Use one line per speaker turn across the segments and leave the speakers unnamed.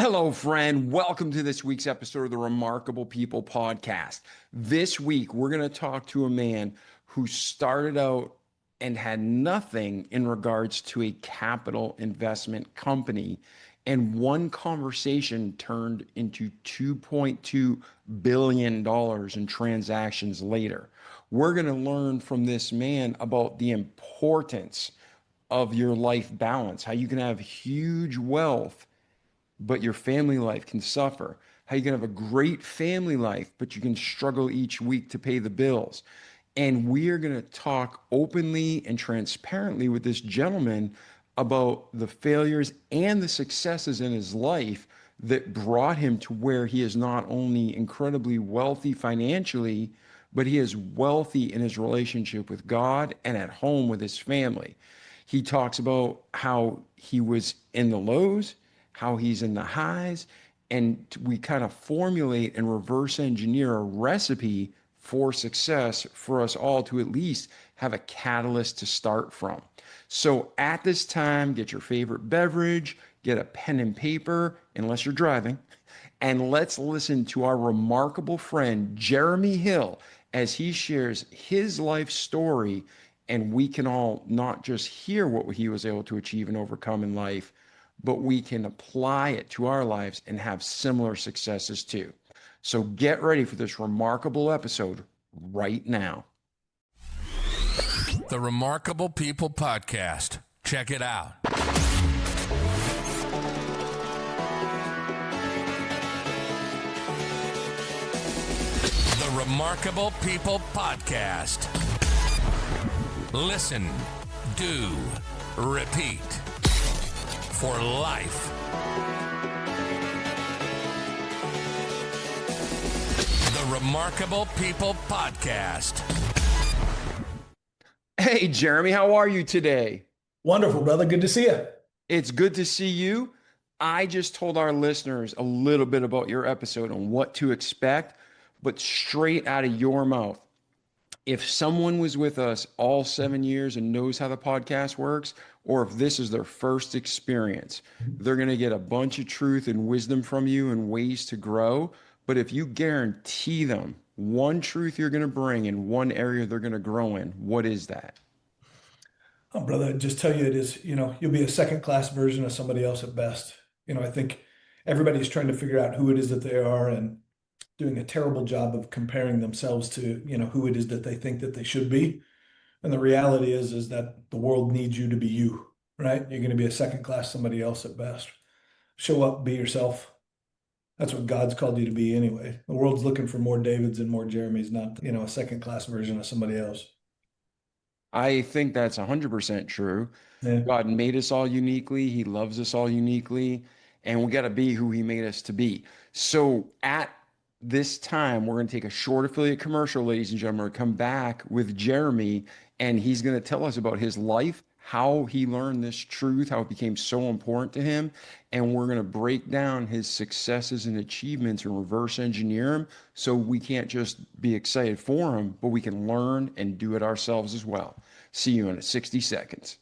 Hello, friend. Welcome to this week's episode of the Remarkable People podcast. This week, we're going to talk to a man who started out and had nothing in regards to a capital investment company. And one conversation turned into $2.2 billion in transactions later. We're going to learn from this man about the importance of your life balance, how you can have huge wealth but your family life can suffer. How you can have a great family life, but you can struggle each week to pay the bills. And we are going to talk openly and transparently with this gentleman about the failures and the successes in his life that brought him to where he is not only incredibly wealthy financially, but he is wealthy in his relationship with God and at home with his family. He talks about how he was in the lows, how he's in the highs, and we kind of formulate and reverse engineer a recipe for success for us all to at least have a catalyst to start from. So at this time, get your favorite beverage, get a pen and paper, unless you're driving, and let's listen to our remarkable friend, Jeremy Hill, as he shares his life story, and we can all not just hear what he was able to achieve and overcome in life, but we can apply it to our lives and have similar successes too. So get ready for this remarkable episode right now.
The Remarkable People Podcast. Check it out. The Remarkable People Podcast. Listen, do, repeat. For life. The Remarkable People Podcast.
Hey, Jeremy, how are you today?
Wonderful, brother. Good to see you.
It's good to see you. I just told our listeners a little bit about your episode and what to expect, but straight out of your mouth. If someone was with us all 7 years and knows how the podcast works, or if this is their first experience, they're going to get a bunch of truth and wisdom from you and ways to grow. But if you guarantee them one truth you're going to bring in one area they're going to grow in, what is that?
Oh, brother, I'd just tell you it is, you'll be a second-class version of somebody else at best. I think everybody's trying to figure out who it is that they are and doing a terrible job of comparing themselves to, who it is that they think that they should be. And the reality is that the world needs you to be you, right? You're going to be a second class somebody else at best. Show up, be yourself. That's what God's called you to be anyway. The world's looking for more Davids and more Jeremys, not, a second class version of somebody else.
I think that's 100% true. Yeah. God made us all uniquely. He loves us all uniquely, and we got to be who he made us to be. So at this time, we're going to take a short affiliate commercial, ladies and gentlemen. We're going to come back with Jeremy, and he's going to tell us about his life, how he learned this truth, how it became so important to him. And we're going to break down his successes and achievements and reverse engineer him so we can't just be excited for him, but we can learn and do it ourselves as well. See you in 60 seconds.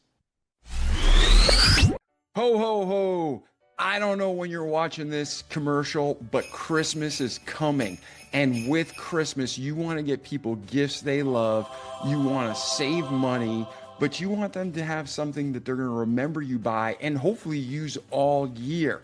Ho, ho, ho. I don't know when you're watching this commercial, but Christmas is coming. And with Christmas, you want to get people gifts they love. You want to save money, but you want them to have something that they're going to remember you by and hopefully use all year.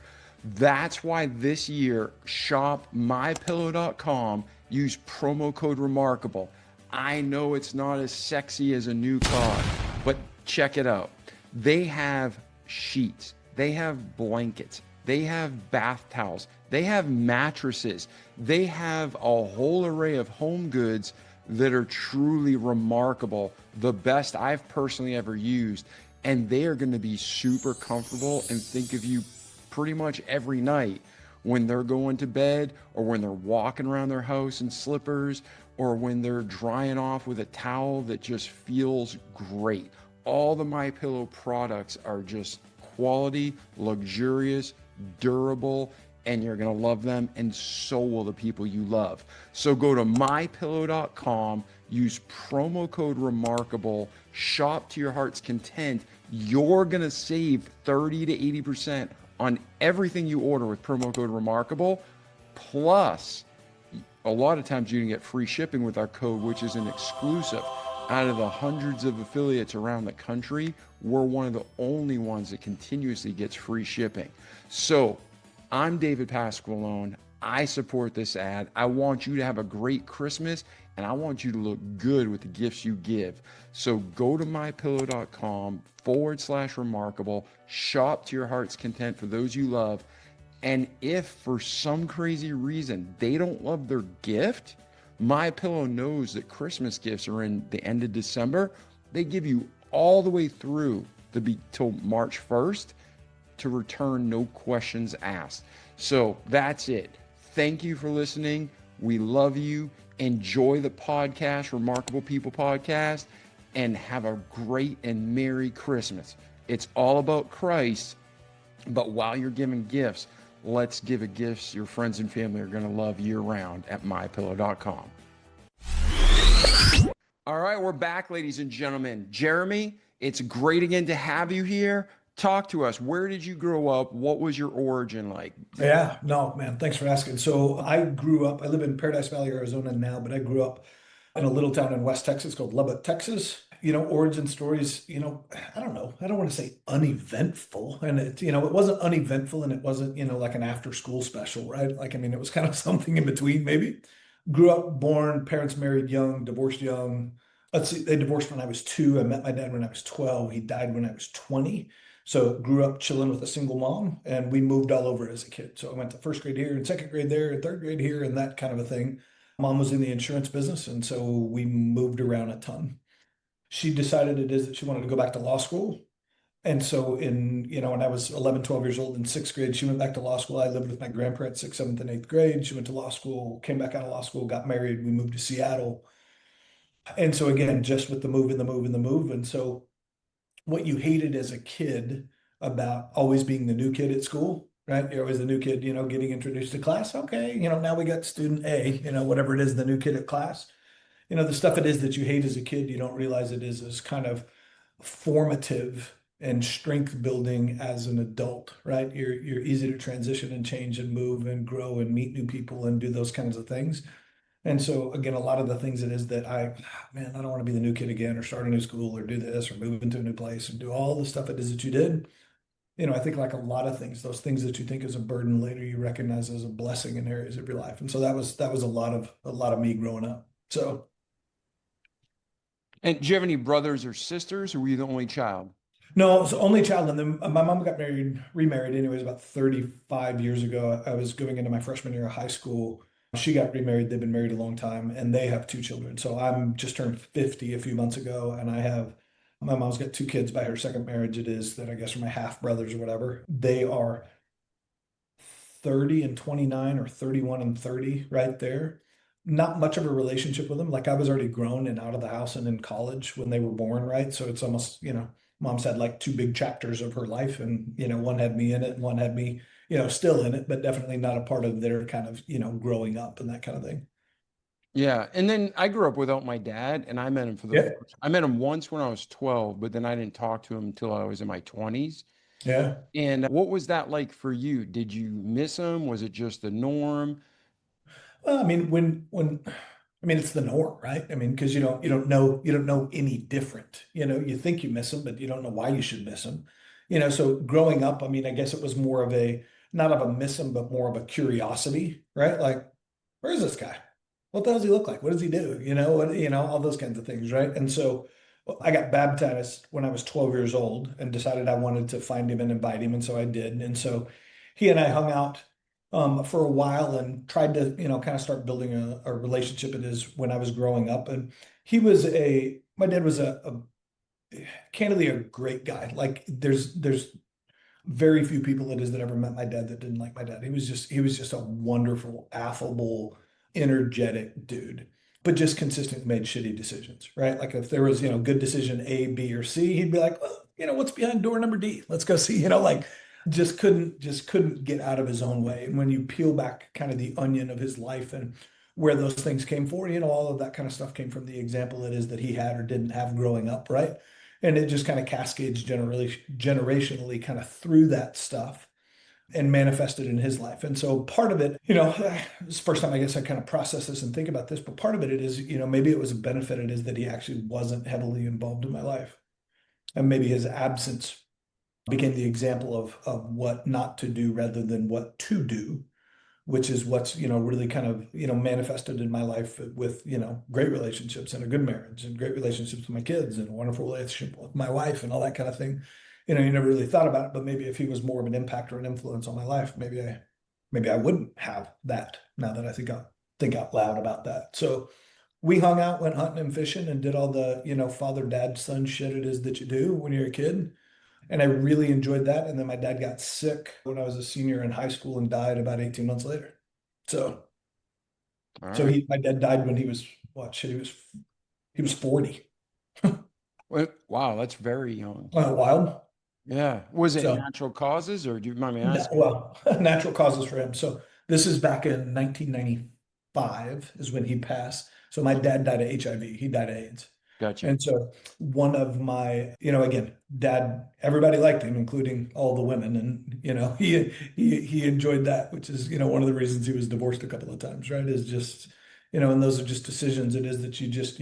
That's why this year, shop mypillow.com, use promo code Remarkable. I know it's not as sexy as a new car, but check it out. They have sheets. They have blankets, they have bath towels, they have mattresses, they have a whole array of home goods that are truly remarkable, the best I've personally ever used, and they are going to be super comfortable and think of you pretty much every night when they're going to bed or when they're walking around their house in slippers or when they're drying off with a towel that just feels great. All the MyPillow products are just quality, luxurious, durable, and you're going to love them, and so will the people you love. So go to mypillow.com, use promo code Remarkable, shop to your heart's content. You're going to save 30 to 80% on everything you order with promo code Remarkable. Plus, a lot of times you can get free shipping with our code, which is an exclusive. Out of the hundreds of affiliates around the country, we're one of the only ones that continuously gets free shipping. So I'm David Pasqualone. I support this ad. I want you to have a great Christmas, and I want you to look good with the gifts you give. So go to mypillow.com/remarkable, shop to your heart's content for those you love. And if for some crazy reason they don't love their gift, My Pillow knows that Christmas gifts are in the end of December. They give you all the way through till March 1st to return, no questions asked. So that's it. Thank you for listening. We love you. Enjoy the podcast, Remarkable People Podcast, and have a great and Merry Christmas. It's all about Christ, but while you're giving gifts, let's give a gift your friends and family are going to love year-round at mypillow.com. All right, we're back, ladies and gentlemen. Jeremy, it's great again to have you here. Talk to us. Where did you grow up? What was your origin like?
Yeah, no, man, thanks for asking. So I live in Paradise Valley, Arizona now, but I grew up in a little town in West Texas called Lubbock, Texas. Origin stories, I don't know. I don't want to say uneventful. And it wasn't uneventful and it wasn't, like an after school special, right? Like, I mean, it was kind of something in between maybe. Grew up, born, parents married young, divorced young. Let's see, they divorced when I was 2. I met my dad when I was 12. He died when I was 20. So grew up chilling with a single mom, and we moved all over as a kid. So I went to first grade here and second grade there and third grade here and that kind of a thing. Mom was in the insurance business, and so we moved around a ton. She decided it is that she wanted to go back to law school. And so when I was 11, 12 years old in sixth grade, she went back to law school. I lived with my grandparents, sixth, seventh, and eighth grade. She went to law school, came back out of law school, got married. We moved to Seattle. And so again, just with the move and the move and the move. And so what you hated as a kid about always being the new kid at school, right? You're always the new kid, getting introduced to class. Okay, now we got student A, whatever it is, the new kid at class. The stuff it is that you hate as a kid, you don't realize it is kind of formative and strength building as an adult, right? You're easy to transition and change and move and grow and meet new people and do those kinds of things. And so again, a lot of the things it is that man, I don't want to be the new kid again or start a new school or do this or move into a new place and do all the stuff it is that you did. I think like a lot of things, those things that you think is a burden later you recognize as a blessing in areas of your life. And so that was a lot of me growing up. So
And do you have any brothers or sisters, or were you the only child?
no, I was the only child. And then my mom got remarried anyways, about 35 years ago. I was going into my freshman year of high school. She got remarried. They've been married a long time and they have 2 children. So I'm just turned 50 a few months ago. And my mom's got 2 kids by her second marriage. It is that I guess are my half brothers or whatever. They are 30 and 29 or 31 and 30 right there. Not much of a relationship with them. Like I was already grown and out of the house and in college when they were born, right? So it's almost, mom's had like 2 big chapters of her life and, one had me in it and one had me, still in it, but definitely not a part of their kind of, growing up and that kind of thing.
Yeah. And then I grew up without my dad, and
Yeah.
I met him once when I was 12, but then I didn't talk to him until I was in my 20s.
Yeah.
And what was that like for you? Did you miss him? Was it just the norm?
Well, I mean, it's the norm, right? I mean, because you don't know any different. You think you miss them, but you don't know why you should miss them. So growing up, I mean, I guess it was more of not of a miss him, but more of a curiosity, right? Like, where is this guy? What the hell does he look like? What does he do? All those kinds of things, right? And so I got baptized when I was 12 years old and decided I wanted to find him and invite him. And so I did. And so he and I hung out for a while and tried to, kind of start building a relationship. It is when I was growing up. And my dad was candidly a great guy. Like there's very few people it is that ever met my dad that didn't like my dad. He was just a wonderful, affable, energetic dude, but just consistently made shitty decisions, right? Like if there was, good decision A, B, or C, he'd be like, well, what's behind door number D? Let's go see, like just couldn't get out of his own way. And when you peel back kind of the onion of his life and where those things came for, all of that kind of stuff came from the example it is that he had or didn't have growing up, right? And it just kind of cascades generationally kind of through that stuff. and manifested in his life. And so part of it, it's the first time I guess I kind of process this and think about this, but part of it is, maybe it was a benefit it is that he actually wasn't heavily involved in my life. And maybe his absence became the example of what not to do rather than what to do, which is what's, really kind of, manifested in my life with, great relationships and a good marriage and great relationships with my kids and a wonderful relationship with my wife and all that kind of thing. You never really thought about it, but maybe if he was more of an impact or an influence on my life, maybe I wouldn't have that now that I think out loud about that. So we hung out, went hunting and fishing and did all the, father, dad, son shit it is that you do when you're a kid. And I really enjoyed that. And then my dad got sick when I was a senior in high school and died about 18 months later. So,
All
so
right.
my dad died when he was, what, shit, he was 40.
Well, wow, that's very young.
Wild.
Yeah. Was it
So,
natural causes or do you mind me
no,
asking?
well, natural causes for him. So this is back in 1995 is when he passed. So my dad died of HIV. He died of AIDS.
Gotcha.
And so one of my, again, dad, everybody liked him, including all the women. And, he enjoyed that, which is, one of the reasons he was divorced a couple of times, right? Is just, and those are just decisions. It is that you just,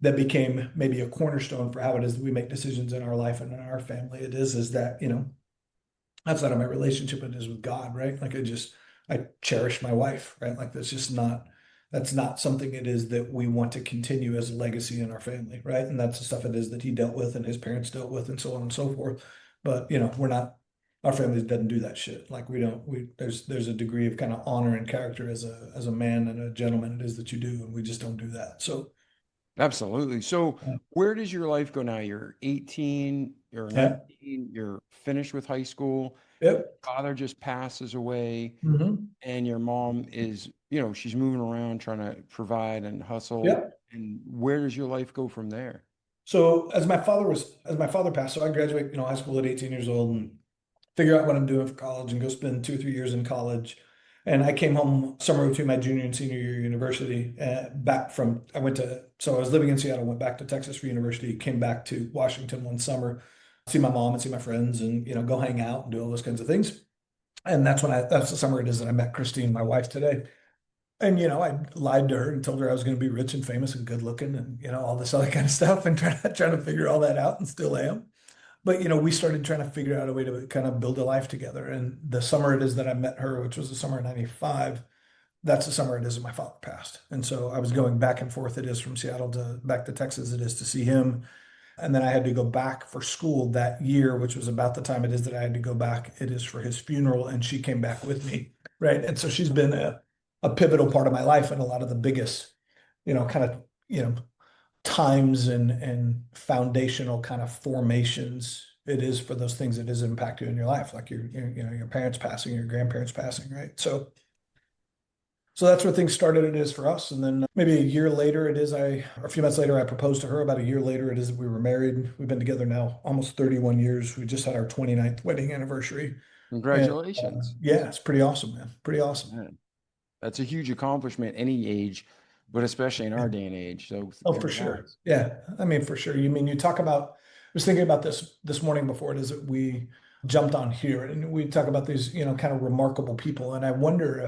that became maybe a cornerstone for how it is that we make decisions in our life and in our family. It is that, outside of my relationship, it is with God, right? Like I cherish my wife, right? Like that's not something it is that we want to continue as a legacy in our family, right? And that's the stuff it is that he dealt with and his parents dealt with and so on and so forth. But we're not, our family doesn't do that shit. Like there's a degree of kind of honor and character as a man and a gentleman it is that you do, and we just don't do that. So
Absolutely. So
yeah,
where does your life go now? You're 18, you're
yeah,
19, you're finished with high school,
yep.
father just passes away,
Hmm.
and your mom is, she's moving around trying to provide and hustle.
Yep.
And where does your life go from there?
So as my father passed, so I graduate, high school at 18 years old and figure out what I'm doing for college and go spend 2 or 3 years in college. And I came home somewhere between my junior and senior year of university, so I was living in Seattle, went back to Texas for university, came back to Washington one summer, see my mom and see my friends and, go hang out and do all those kinds of things. And that's the summer it is that I met Christine, my wife today. And, I lied to her and told her I was going to be rich and famous and good looking and, all this other kind of stuff and trying to figure all that out and still am. But we started trying to figure out a way to kind of build a life together. And the summer it is that I met her, which was the summer of 95, that's the summer it is that my father passed. And so I was going back and forth, it is from Seattle to back to Texas, it is to see him. And then I had to go back for school that year, which was about the time it is that I had to go back. It is for his funeral, and she came back with me. Right. And so she's been a pivotal part of my life and a lot of the biggest, kind of, times and foundational kind of formations it is for those things that has impacted you in your life, like your parents passing, your grandparents passing, right? So that's where things started. It is for us, and then maybe a year later, or a few months later, I proposed to her. About a year later, it is that we were married. We've been together now almost 31 years. We just had our 29th wedding anniversary, and
Congratulations.
yeah, it's pretty awesome, man. Pretty awesome.
Man, that's a huge accomplishment any age, but especially in
Yeah.
our day and age. So
Oh, for sure.
congrats.
Yeah. I mean, for sure. You talk about, I was thinking about this morning before it is that we jumped on here and we talk about these, kind of remarkable people. And I wonder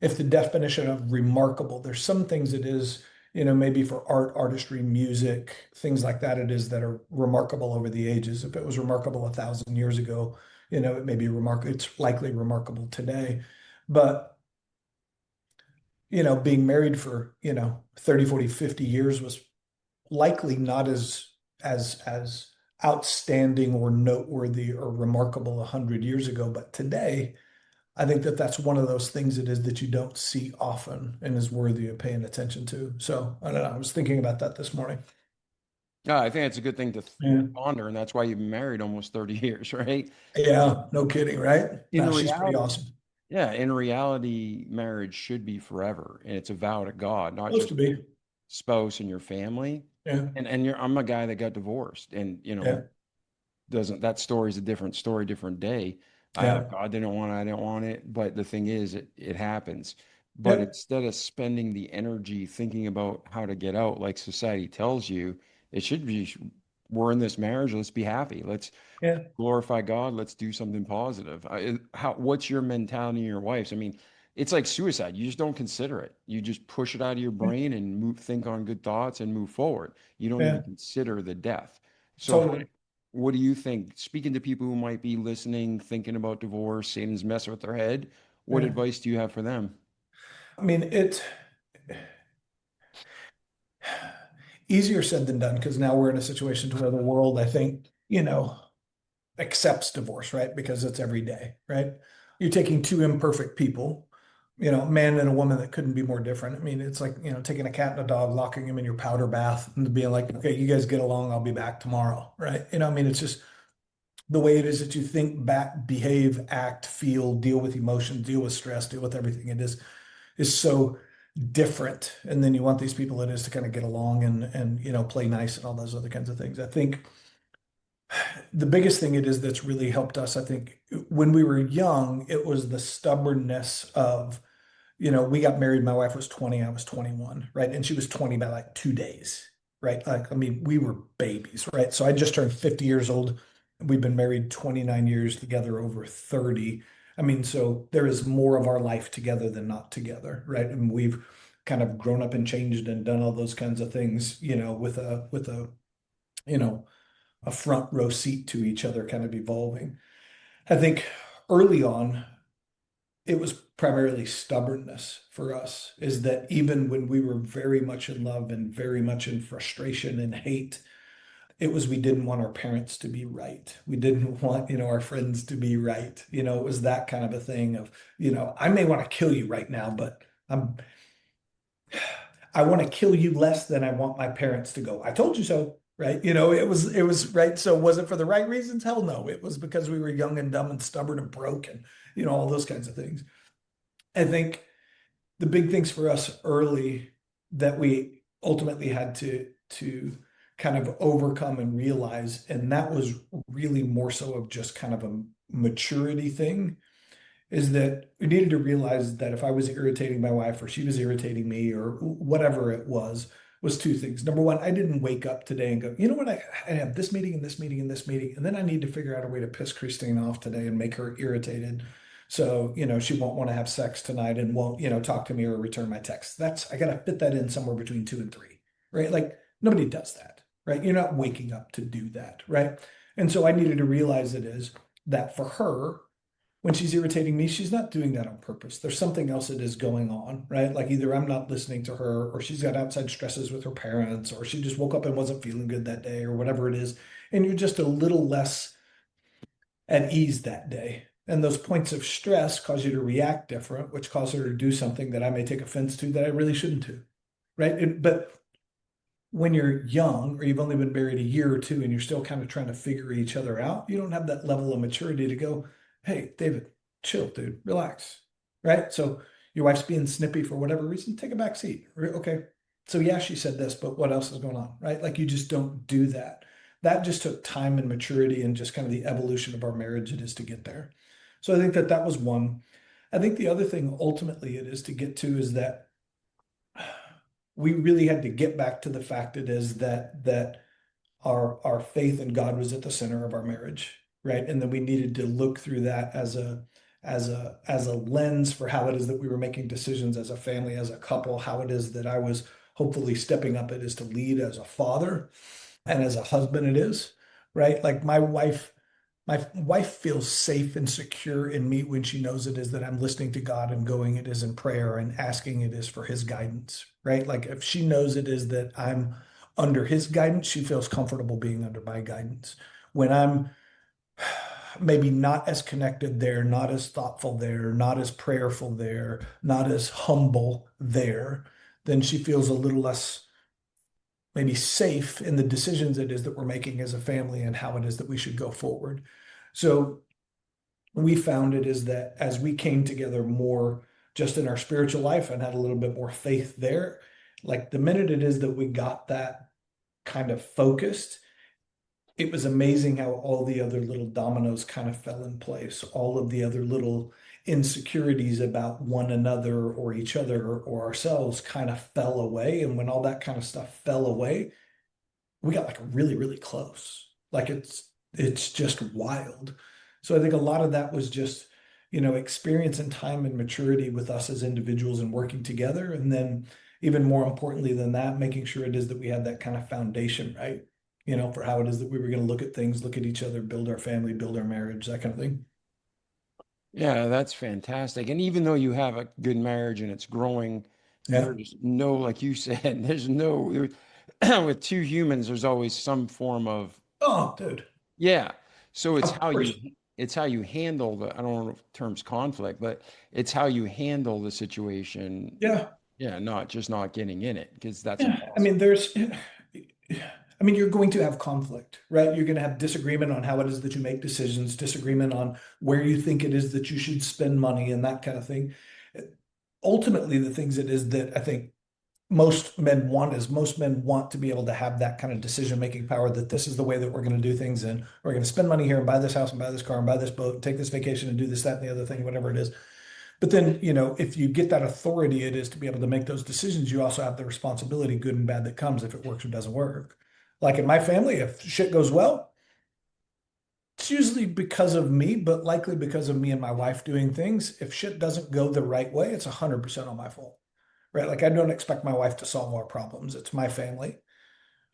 if the definition of remarkable, there's some things it is, maybe for art, artistry, music, things like that, it is that are remarkable over the ages. If it was remarkable 1,000 years ago, it may be remarkable. It's likely remarkable today. But being married for, 30, 40, 50 years was likely not as outstanding or noteworthy or remarkable 100 years ago. But today, I think that that's one of those things it is that you don't see often and is worthy of paying attention to. So I don't know. I was thinking about that this morning.
Yeah, I think it's a good thing to
Yeah.
ponder, and that's why you've been married almost 30 years, right?
Yeah, no kidding, right?
In
No, she's pretty
reality,
awesome.
yeah, in reality, marriage should be forever, and it's a vow to God, not
Supposed
just
to be.
spouse and your family.
Yeah,
And I'm a guy that got divorced, and
yeah,
doesn't that story's a different story, different day.
yeah,
God didn't want it, I didn't want it, but the thing is, it happens. But
yep,
instead of spending the energy thinking about how to get out, like society tells you, it should be. we're in this marriage. Let's be happy. Let's
Yeah,
glorify God. Let's do something positive. What's your mentality and your wife's? I mean, it's like suicide. You just don't consider it. You just push it out of your
yeah,
brain and think on good thoughts and move forward. You don't even
yeah,
consider the death. So
totally.
what do you think? Speaking to people who might be listening, thinking about divorce, Satan's messing with their head, what
Yeah.
advice do you have for them?
I mean, it's easier said than done because now we're in a situation to where the world, I think, accepts divorce, right? Because it's every day, right? You're taking two imperfect people, a man and a woman that couldn't be more different. I mean, it's like, taking a cat and a dog, locking them in your powder bath and being like, okay, you guys get along, I'll be back tomorrow, right? I mean, it's just the way it is that you think, back, behave, act, feel, deal with emotions, deal with stress, deal with everything. It is so different. And then you want these people it is to kind of get along and play nice and all those other kinds of things. I think the biggest thing it is that's really helped us, I think, when we were young, it was the stubbornness of, we got married. My wife was 20, I was 21, right? And she was 20 by like 2 days, right? Like, I mean, we were babies, right? So I just turned 50 years old. We've been married 29 years together, over 30. I mean, so there is more of our life together than not together, right? And we've kind of grown up and changed and done all those kinds of things, you know, a front row seat to each other kind of evolving. I think early on, it was primarily stubbornness for us, is that even when we were very much in love and very much in frustration and hate, it was we didn't want our parents to be right. We didn't want, our friends to be right. It was that kind of a thing of, I may want to kill you right now, but I'm I want to kill you less than I want my parents to go. I told you so, right? It was right. So was it for the right reasons? Hell no. It was because we were young and dumb and stubborn and broken, all those kinds of things. I think the big things for us early that we ultimately had to kind of overcome and realize, and that was really more so of just kind of a maturity thing, is that we needed to realize that if I was irritating my wife or she was irritating me or whatever it was two things. Number one, I didn't wake up today and go, you know what, I have this meeting and this meeting and this meeting, and then I need to figure out a way to piss Christine off today and make her irritated. So, she won't want to have sex tonight and won't, talk to me or return my text. I got to fit that in somewhere between 2 and 3, right? Like nobody does that, right? You're not waking up to do that, right? And so I needed to realize it is that for her, when she's irritating me, she's not doing that on purpose. There's something else that is going on, right? Like either I'm not listening to her, or she's got outside stresses with her parents, or she just woke up and wasn't feeling good that day, or whatever it is. And you're just a little less at ease that day. And those points of stress cause you to react different, which cause her to do something that I may take offense to that I really shouldn't do, right? But when you're young or you've only been married a year or two and you're still kind of trying to figure each other out, you don't have that level of maturity to go, hey, David, chill, dude, relax. Right. So your wife's being snippy for whatever reason, take a back seat. Okay. So yeah, she said this, but what else is going on? Right. Like you just don't do that. That just took time and maturity and just kind of the evolution of our marriage it is to get there. So I think that that was one. I think the other thing ultimately it is to get to is that we really had to get back to the fact it is that our faith in God was at the center of our marriage, right? And then we needed to look through that as a lens for how it is that we were making decisions as a family, as a couple, how it is that I was hopefully stepping up it is to lead as a father and as a husband it is, right? Like my wife feels safe and secure in me when she knows it is that I'm listening to God and going it is in prayer and asking it is for his guidance, right? Like if she knows it is that I'm under his guidance, she feels comfortable being under my guidance. When I'm maybe not as connected there, not as thoughtful there, not as prayerful there, not as humble there, then she feels a little less maybe safe in the decisions it is that we're making as a family and how it is that we should go forward. So we found it is that as we came together more just in our spiritual life and had a little bit more faith there, like the minute it is that we got that kind of focused, it was amazing how all the other little dominoes kind of fell in place. All of the other little insecurities about one another or each other or ourselves kind of fell away. And when all that kind of stuff fell away, we got like really, really close. Like it's just wild. So I think a lot of that was just, experience and time and maturity with us as individuals and working together. And then even more importantly than that, making sure it is that we had that kind of foundation, right? For how it is that we were going to look at things, look at each other, build our family, build our marriage, that kind of thing.
Yeah, that's fantastic. And even though you have a good marriage and it's growing,
Yeah.
there's no, like you said, with two humans, there's always some form of,
Oh, dude.
yeah. So
Of course.
it's how you handle the, I don't know if the term's conflict, but it's how you handle the situation.
Yeah.
Yeah, not just not getting in it because that's
Yeah. I mean,
impossible.
you're going to have conflict, right? You're going to have disagreement on how it is that you make decisions, disagreement on where you think it is that you should spend money and that kind of thing. Ultimately, the things it is that I think most men want to be able to have that kind of decision-making power that this is the way that we're going to do things and we're going to spend money here and buy this house and buy this car and buy this boat and take this vacation and do this, that, and the other thing, whatever it is. But then, if you get that authority it is to be able to make those decisions, you also have the responsibility, good and bad, that comes if it works or doesn't work. Like in my family, if shit goes well, it's usually because of me, but likely because of me and my wife doing things. If shit doesn't go the right way, it's 100% on my fault, right? Like I don't expect my wife to solve our problems. It's my family.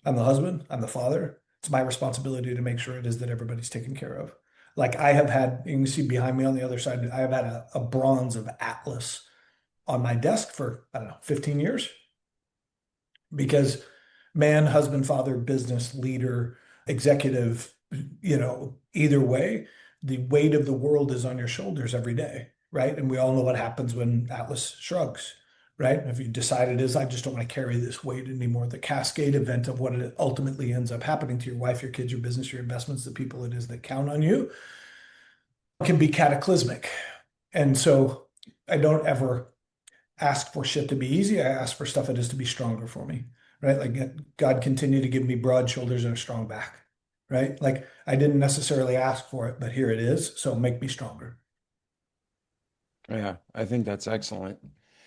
I'm the husband, I'm the father. It's my responsibility to make sure it is that everybody's taken care of. Like I have had, you can see behind me on the other side, I have had a bronze of Atlas on my desk for, I don't know, 15 years because man, husband, father, business leader, executive, either way, the weight of the world is on your shoulders every day, right? And we all know what happens when Atlas shrugs, right? If you decide it is, I just don't want to carry this weight anymore. The cascade event of what it ultimately ends up happening to your wife, your kids, your business, your investments, the people it is that count on you can be cataclysmic. And so I don't ever ask for shit to be easy. I ask for stuff that is to be stronger for me, right? Like God continue to give me broad shoulders and a strong back, right? Like I didn't necessarily ask for it, but here it is. So make me stronger.
Yeah, I think that's excellent.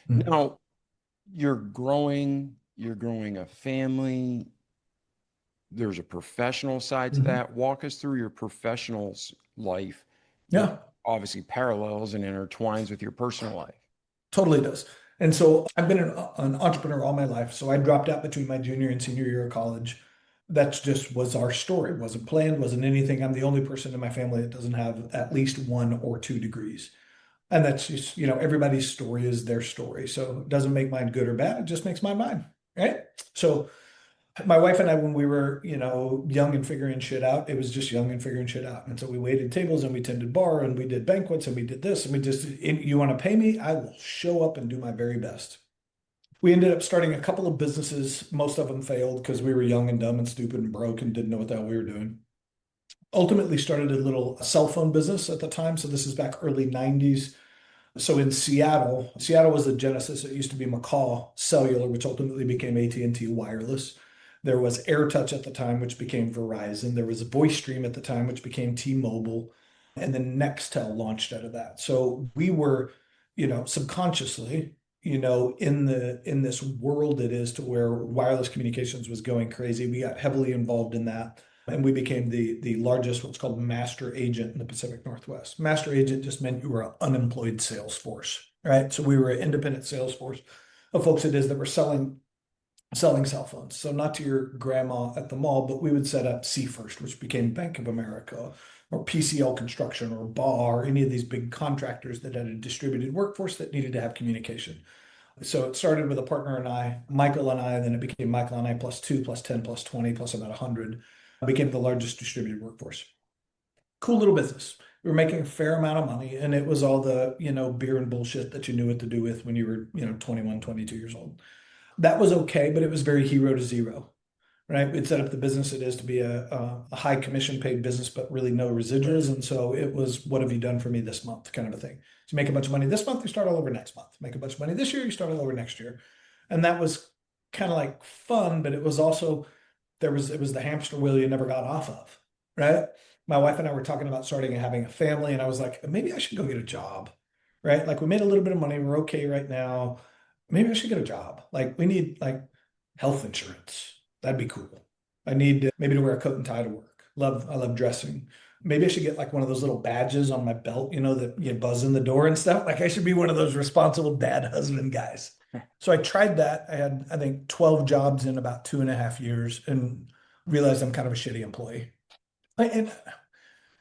Hmm.
Now, you're growing a family. There's a professional side to
Hmm.
that. Walk us through your life that
Yeah,
obviously parallels and intertwines with your personal life.
totally does. And so I've been an entrepreneur all my life. So I dropped out between my junior and senior year of college. That just was our story. It wasn't planned, wasn't anything. I'm the only person in my family that doesn't have at least one or two degrees. And that's just, everybody's story is their story. So it doesn't make mine good or bad. It just makes mine mine. Right. So my wife and I, when we were, young and figuring shit out, it was just young and figuring shit out. And so we waited tables and we tended bar and we did banquets and we did this and we just, you want to pay me? I will show up and do my very best. We ended up starting a couple of businesses. Most of them failed because we were young and dumb and stupid and broke and didn't know what the hell we were doing. Ultimately started a little cell phone business at the time. So this is back early 90s. So in Seattle, Seattle was the genesis. It used to be McCaw Cellular, which ultimately became AT&T Wireless. There was AirTouch at the time, which became Verizon. There was VoiceStream at the time, which became T-Mobile, and then Nextel launched out of that. So we were, subconsciously, in this world it is to where wireless communications was going crazy. We got heavily involved in that. And we became the largest, what's called master agent in the Pacific Northwest. Master agent just meant you were an unemployed sales force, right? So we were an independent sales force of folks it is that were selling cell phones. So not to your grandma at the mall, but we would set up C First, which became Bank of America, or PCL Construction, or BAR, any of these big contractors that had a distributed workforce that needed to have communication. So it started with a partner and I, Michael and I, and then it became Michael and I plus two, plus 10, plus 20, plus about 100. Became the largest distributed workforce. Cool little business. We were making a fair amount of money, and it was all the, beer and bullshit that you knew what to do with when you were, 21, 22 years old. That was okay, but it was very hero to zero, right? We'd set up the business it is to be a high commission paid business, but really no residuals. And so it was, what have you done for me this month kind of a thing. So you make a bunch of money this month, you start all over next month. Make a bunch of money this year, you start all over next year. And that was kind of like fun, but it was also, it was the hamster wheel you never got off of, right? My wife and I were talking about starting and having a family, and I was like, maybe I should go get a job, right? Like we made a little bit of money, we're okay right now. Maybe I should get a job. Like we need like health insurance. That'd be cool. I need maybe to wear a coat and tie to work. I love dressing. Maybe I should get like one of those little badges on my belt, that you buzz in the door and stuff. Like I should be one of those responsible dad husband guys. So I tried that. I had, I think, 12 jobs in about 2.5 years and realized I'm kind of a shitty employee. And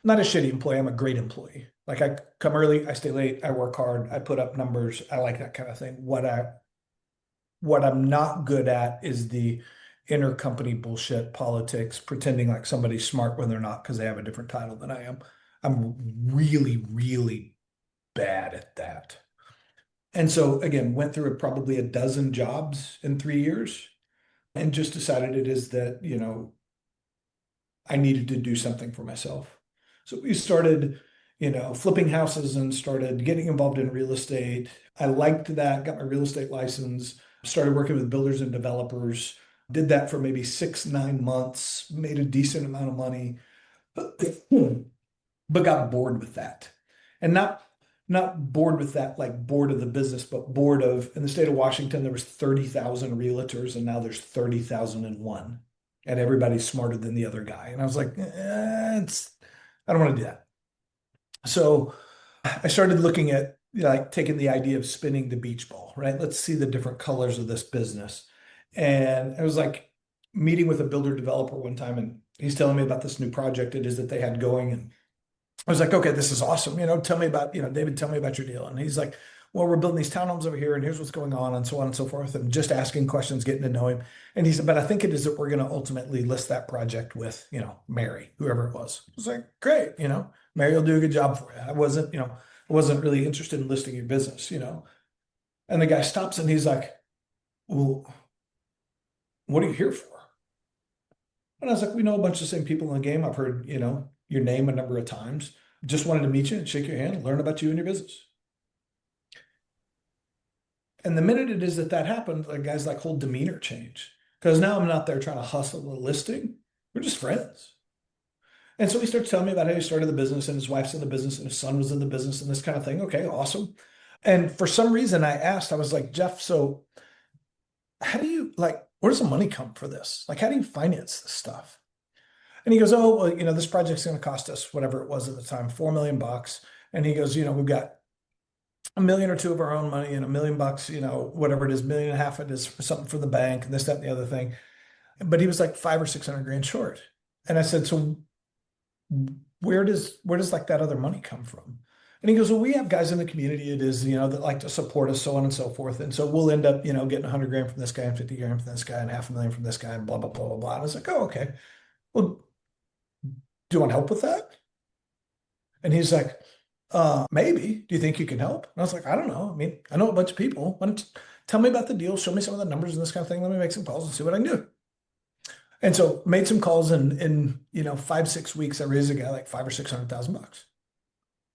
not a shitty employee, I'm a great employee. Like I come early, I stay late, I work hard, I put up numbers. I like that kind of thing. What I'm not good at is the intercompany bullshit politics, pretending like somebody's smart when they're not because they have a different title than I am. I'm really, really bad at that. And so again, went through probably a dozen jobs in 3 years and just decided it is that, I needed to do something for myself. So we started, flipping houses and started getting involved in real estate. I liked that, got my real estate license, started working with builders and developers, did that for maybe 6, 9 months, made a decent amount of money, but got bored with that. And not bored with that, like bored of the business, but bored of, in the state of Washington, there was 30,000 realtors and now there's 30,001. And everybody's smarter than the other guy. And I was like, I don't want to do that. So I started looking at, like taking the idea of spinning the beach ball, right? Let's see the different colors of this business. And I was like meeting with a builder developer one time, and he's telling me about this new project it is that they had going. And I was like, okay, this is awesome. Tell me about, David, tell me about your deal. And he's like, well, we're building these townhomes over here, and here's what's going on, and so on and so forth, and just asking questions, getting to know him. And he said, but I think it is that we're going to ultimately list that project with, Mary, whoever it was. I was like, great, Mary will do a good job for you. I wasn't really interested in listing your business, And the guy stops and he's like, well, what are you here for? And I was like, we know a bunch of the same people in the game. I've heard, your name a number of times. Just wanted to meet you and shake your hand and learn about you and your business. And the minute it is that happened, the guy's like whole demeanor changed. Because now I'm not there trying to hustle a listing. We're just friends. And so he starts telling me about how he started the business and his wife's in the business and his son was in the business and this kind of thing. Okay, awesome. And for some reason I asked, I was like, Jeff, so how do you where does the money come for this? Like, how do you finance this stuff? And he goes, oh, well, this project's going to cost us whatever it was at the time, $4 million. And he goes, we've got $1 million or two of our own money and $1 million, whatever it is, 1.5 million of it is for something for the bank and this, that, and the other thing. But he was like 500 or 600 grand short. And I said, so where does like that other money come from? And he goes, well, we have guys in the community, it is, that like to support us, so on and so forth. And so we'll end up, getting 100 grand from this guy and 50 grand from this guy and $500,000 from this guy and blah, blah, blah, blah, blah. And I was like, oh, okay. Well, do you want help with that? And he's like, maybe. Do you think you can help? And I was like, I don't know. I mean, I know a bunch of people. Why don't you tell me about the deal, show me some of the numbers and this kind of thing. Let me make some calls and see what I can do. And so made some calls in 5, 6 weeks, I raised a guy like 500,000 or 600,000 bucks.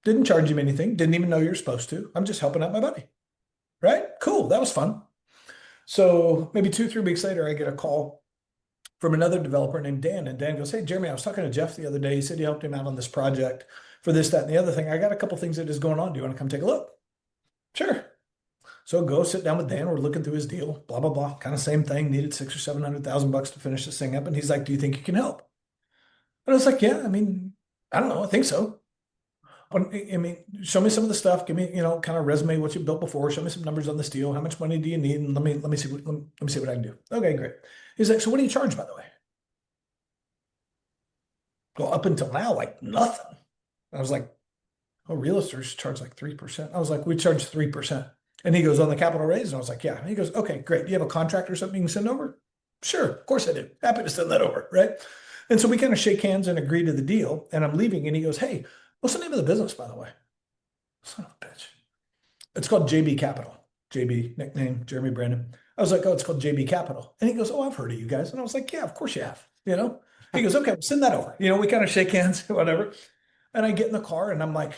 Didn't charge him anything. Didn't even know you're supposed to. I'm just helping out my buddy. Right? Cool. That was fun. So maybe 2, 3 weeks later, I get a call from another developer named Dan. And Dan goes, hey, Jeremy, I was talking to Jeff the other day. He said you helped him out on this project for this, that, and the other thing. I got a couple things that is going on. Do you want to come take a look? Sure. So go sit down with Dan. We're looking through his deal, blah, blah, blah. Kind of same thing. Needed 600,000 or 700,000 bucks to finish this thing up. And he's like, do you think you can help? And I was like, yeah, I mean, I don't know. I think so. But, I mean, show me some of the stuff. Give me, kind of resume what you built before. Show me some numbers on this deal. How much money do you need? And let me see what I can do. Okay, great. He's like, so what do you charge, by the way? Well, up until now, like nothing. I was like, oh, realtors charge like 3%. I was like, we charge 3%. And he goes, on the capital raise? And I was like, yeah. And he goes, okay, great. Do you have a contract or something you can send over? Sure, of course I do. Happy to send that over, right? And so we kind of shake hands and agree to the deal. And I'm leaving. And he goes, hey, what's the name of the business, by the way? Son of a bitch. It's called JB Capital. JB, nickname, Jeremy Brandon. I was like, oh, it's called JB Capital. And he goes, oh, I've heard of you guys. And I was like, yeah, of course you have, He goes, okay, send that over. We kind of shake hands, whatever. And I get in the car and I'm like,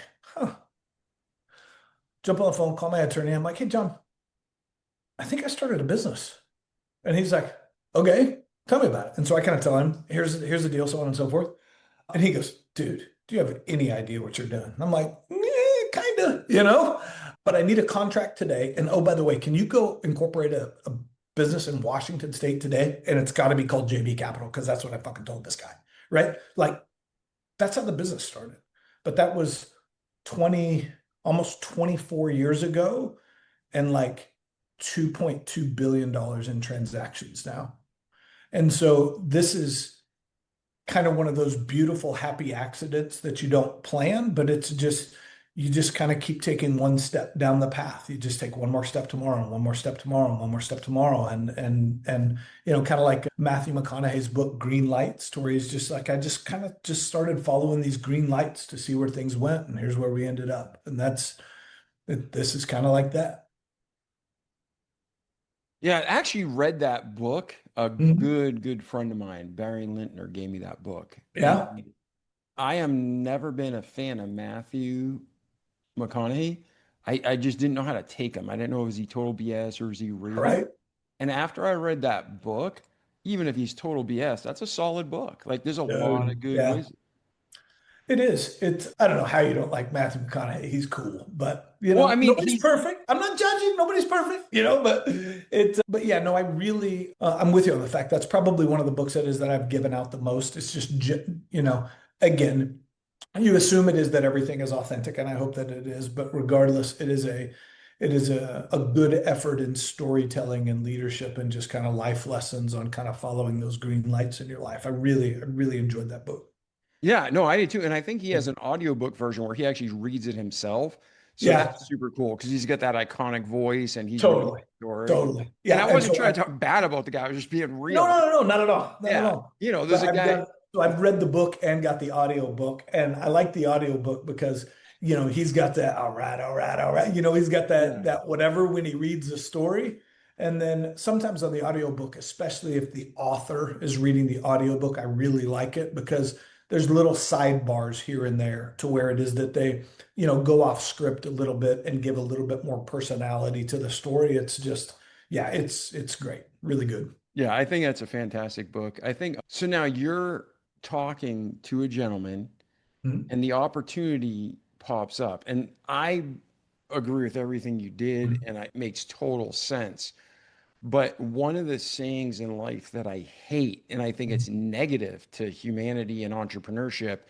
jump on the phone, call my attorney. I'm like, hey, John, I think I started a business. And he's like, okay, tell me about it. And so I kind of tell him, here's the deal, so on and so forth. And he goes, dude, do you have any idea what you're doing? And I'm like, kind of, but I need a contract today. And oh, by the way, can you go incorporate a business in Washington State today, and it's got to be called JB Capital because that's what I fucking told this guy, right? Like that's how the business started. But that was 20, almost 24 years ago, and like $2.2 billion in transactions now. And so this is kind of one of those beautiful, happy accidents that you don't plan, but it's just, you just kind of keep taking one step down the path. You just take one more step tomorrow, and one more step tomorrow, and one more step tomorrow. And kind of like Matthew McConaughey's book, Green Lights, to where he's just like, I just kind of just started following these green lights to see where things went, and here's where we ended up. And this is kind of like that.
Yeah, I actually read that book. A
Mhm.
good friend of mine, Barry Lintner, gave me that book.
Yeah.
And I am never been a fan of Matthew McConaughey. I just didn't know how to take him. I didn't know, is he total BS or is he
All
real?
right.
And after I read that book, even if he's total BS, that's a solid book. Like there's a lot of good
Yeah.
wisdom.
It is. It's, I don't know how you don't like Matthew McConaughey. He's cool, but
Well, I mean,
nobody's
he's
perfect. I'm not judging. Nobody's perfect, but but yeah, no, I really, I'm with you on the fact that's probably one of the books that I've given out the most. It's just, again, you assume it is that everything is authentic, and I hope that it is, but regardless, it is a good effort in storytelling and leadership and just kind of life lessons on kind of following those green lights in your life. I really enjoyed that book.
yeah, no, I did too. And I think he has an audiobook version where he actually reads it himself. So
Yeah,
that's super cool because he's got that iconic voice and he's repeating
totally.
the story.
Totally.
And
Yeah.
I
And
wasn't
so
trying to talk bad about the guy. I was just being
no,
real.
no, no, no, not at all. Not at
Yeah.
all.
There's
But
a guy.
I've read the book and got the audio book. And I like the audio book because, he's got that, all right, all right, all right. He's got that,
Yeah.
that whatever when he reads the story. And then sometimes on the audio book, especially if the author is reading the audio book, I really like it because there's little sidebars here and there to where it is that they, go off script a little bit and give a little bit more personality to the story. It's just, yeah, it's great. Really good.
Yeah, I think that's a fantastic book. I think so. Now you're talking to a gentleman
Mhm.
and the opportunity pops up. And I agree with everything you did, and it makes total sense. But one of the sayings in life that I hate, and I think it's negative to humanity and entrepreneurship,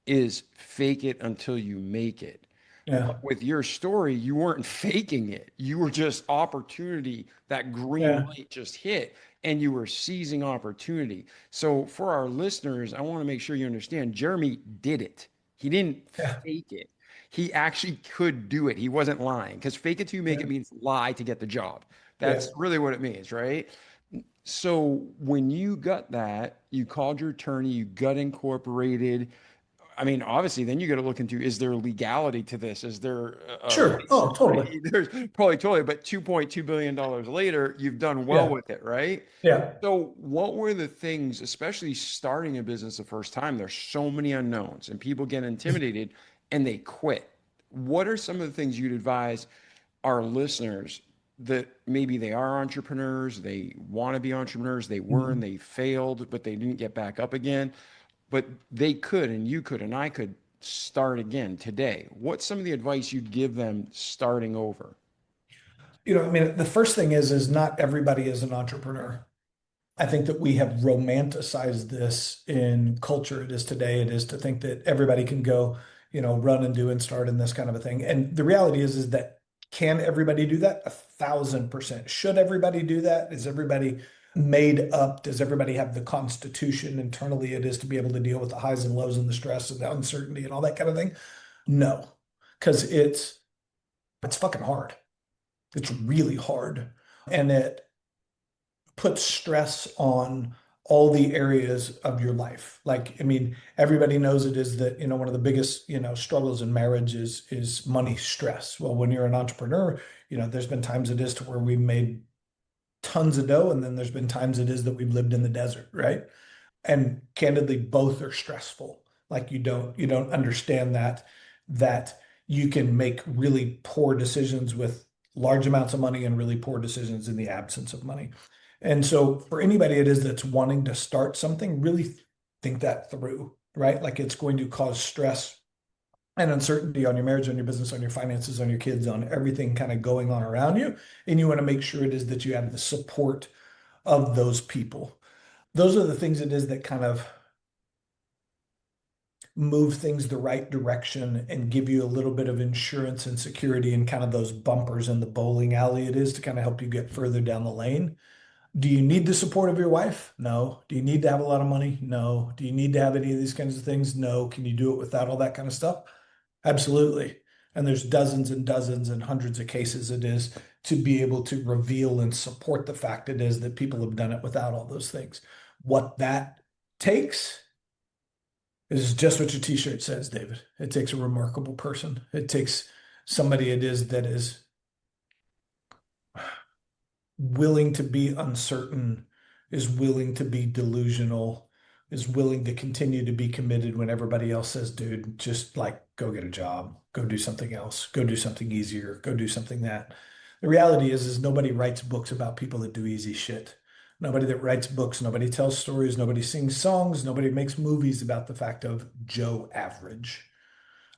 is fake it until you make it.
Yeah.
But with your story, you weren't faking it. You were just opportunity, that green
Yeah.
light just hit, and you were seizing opportunity. So for our listeners, I want to make sure you understand Jeremy did it. He didn't
Yeah.
fake it. He actually could do it. He wasn't lying because fake it till you make
Yeah.
it means lie to get the job.
Yeah.
That's really what it means, right? So when you got that, you called your attorney, you got incorporated. I mean, obviously, then you got to look into, is there legality to this? Is there a
Sure.
license,
Oh, totally.
right? There's probably totally, but $2.2 billion later, you've done well
Yeah.
with it, right?
Yeah.
So, what were the things, especially starting a business the first time? There's so many unknowns and people get intimidated and they quit. What are some of the things you'd advise our listeners that maybe they are entrepreneurs, they want to be entrepreneurs, they were and
Mhm.
they failed, but they didn't get back up again, but they could and you could and I could start again today. What's some of the advice you'd give them starting over?
I mean, the first thing is not everybody is an entrepreneur. I think that we have romanticized this in culture. It is today. It is to think that everybody can go, run and do and start in this kind of a thing. And the reality is that can everybody do that? 1,000%. Should everybody do that? Is everybody made up? Does everybody have the constitution internally it is to be able to deal with the highs and lows and the stress and the uncertainty and all that kind of thing? No, because it's fucking hard. It's really hard. And it puts stress on all the areas of your life. Like, I mean, everybody knows it is that, one of the biggest, struggles in marriage is money stress. Well, when you're an entrepreneur, there's been times it is to where we made tons of dough, and then there's been times it is that we've lived in the desert, right? And candidly, both are stressful. Like you don't understand that you can make really poor decisions with large amounts of money and really poor decisions in the absence of money. And so for anybody it is that's wanting to start something, really think that through, right? Like it's going to cause stress and uncertainty on your marriage, on your business, on your finances, on your kids, on everything kind of going on around you. And you want to make sure it is that you have the support of those people. Those are the things it is that kind of move things the right direction and give you a little bit of insurance and security and kind of those bumpers in the bowling alley it is to kind of help you get further down the lane. Do you need the support of your wife? No. Do you need to have a lot of money? No. Do you need to have any of these kinds of things? No. Can you do it without all that kind of stuff? Absolutely. And there's dozens and dozens and hundreds of cases it is to be able to reveal and support the fact it is that people have done it without all those things. What that takes is just what your t-shirt says, David. It takes a remarkable person. It takes somebody it is that is willing to be uncertain, is willing to be delusional, is willing to continue to be committed when everybody else says, dude, just like go get a job, go do something else, go do something easier, go do something that. The reality is nobody writes books about people that do easy shit. Nobody that writes books, nobody tells stories, nobody sings songs, nobody makes movies about the fact of Joe Average.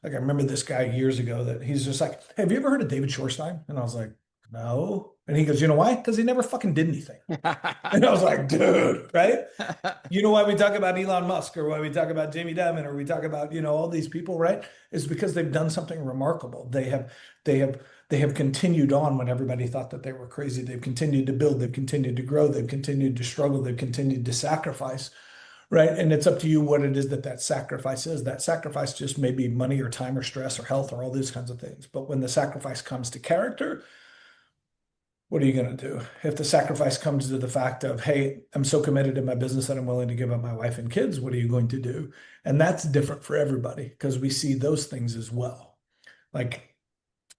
Like I remember this guy years ago that he's just like, hey, have you ever heard of David Shorstein? And I was like, no. And he goes, you know why? Because he never fucking did anything. And I was like, dude, right? You know why we talk about Elon Musk or why we talk about Jamie Dimon or we talk about, all these people, right? Is because they've done something remarkable. They have continued on when everybody thought that they were crazy. They've continued to build, they've continued to grow, they've continued to struggle, they've continued to sacrifice, right? And it's up to you what it is that sacrifice is. That sacrifice just may be money or time or stress or health or all these kinds of things. But when the sacrifice comes to character, what are you going to do? If the sacrifice comes to the fact of, hey, I'm so committed to my business that I'm willing to give up my wife and kids, what are you going to do? And that's different for everybody because we see those things as well. Like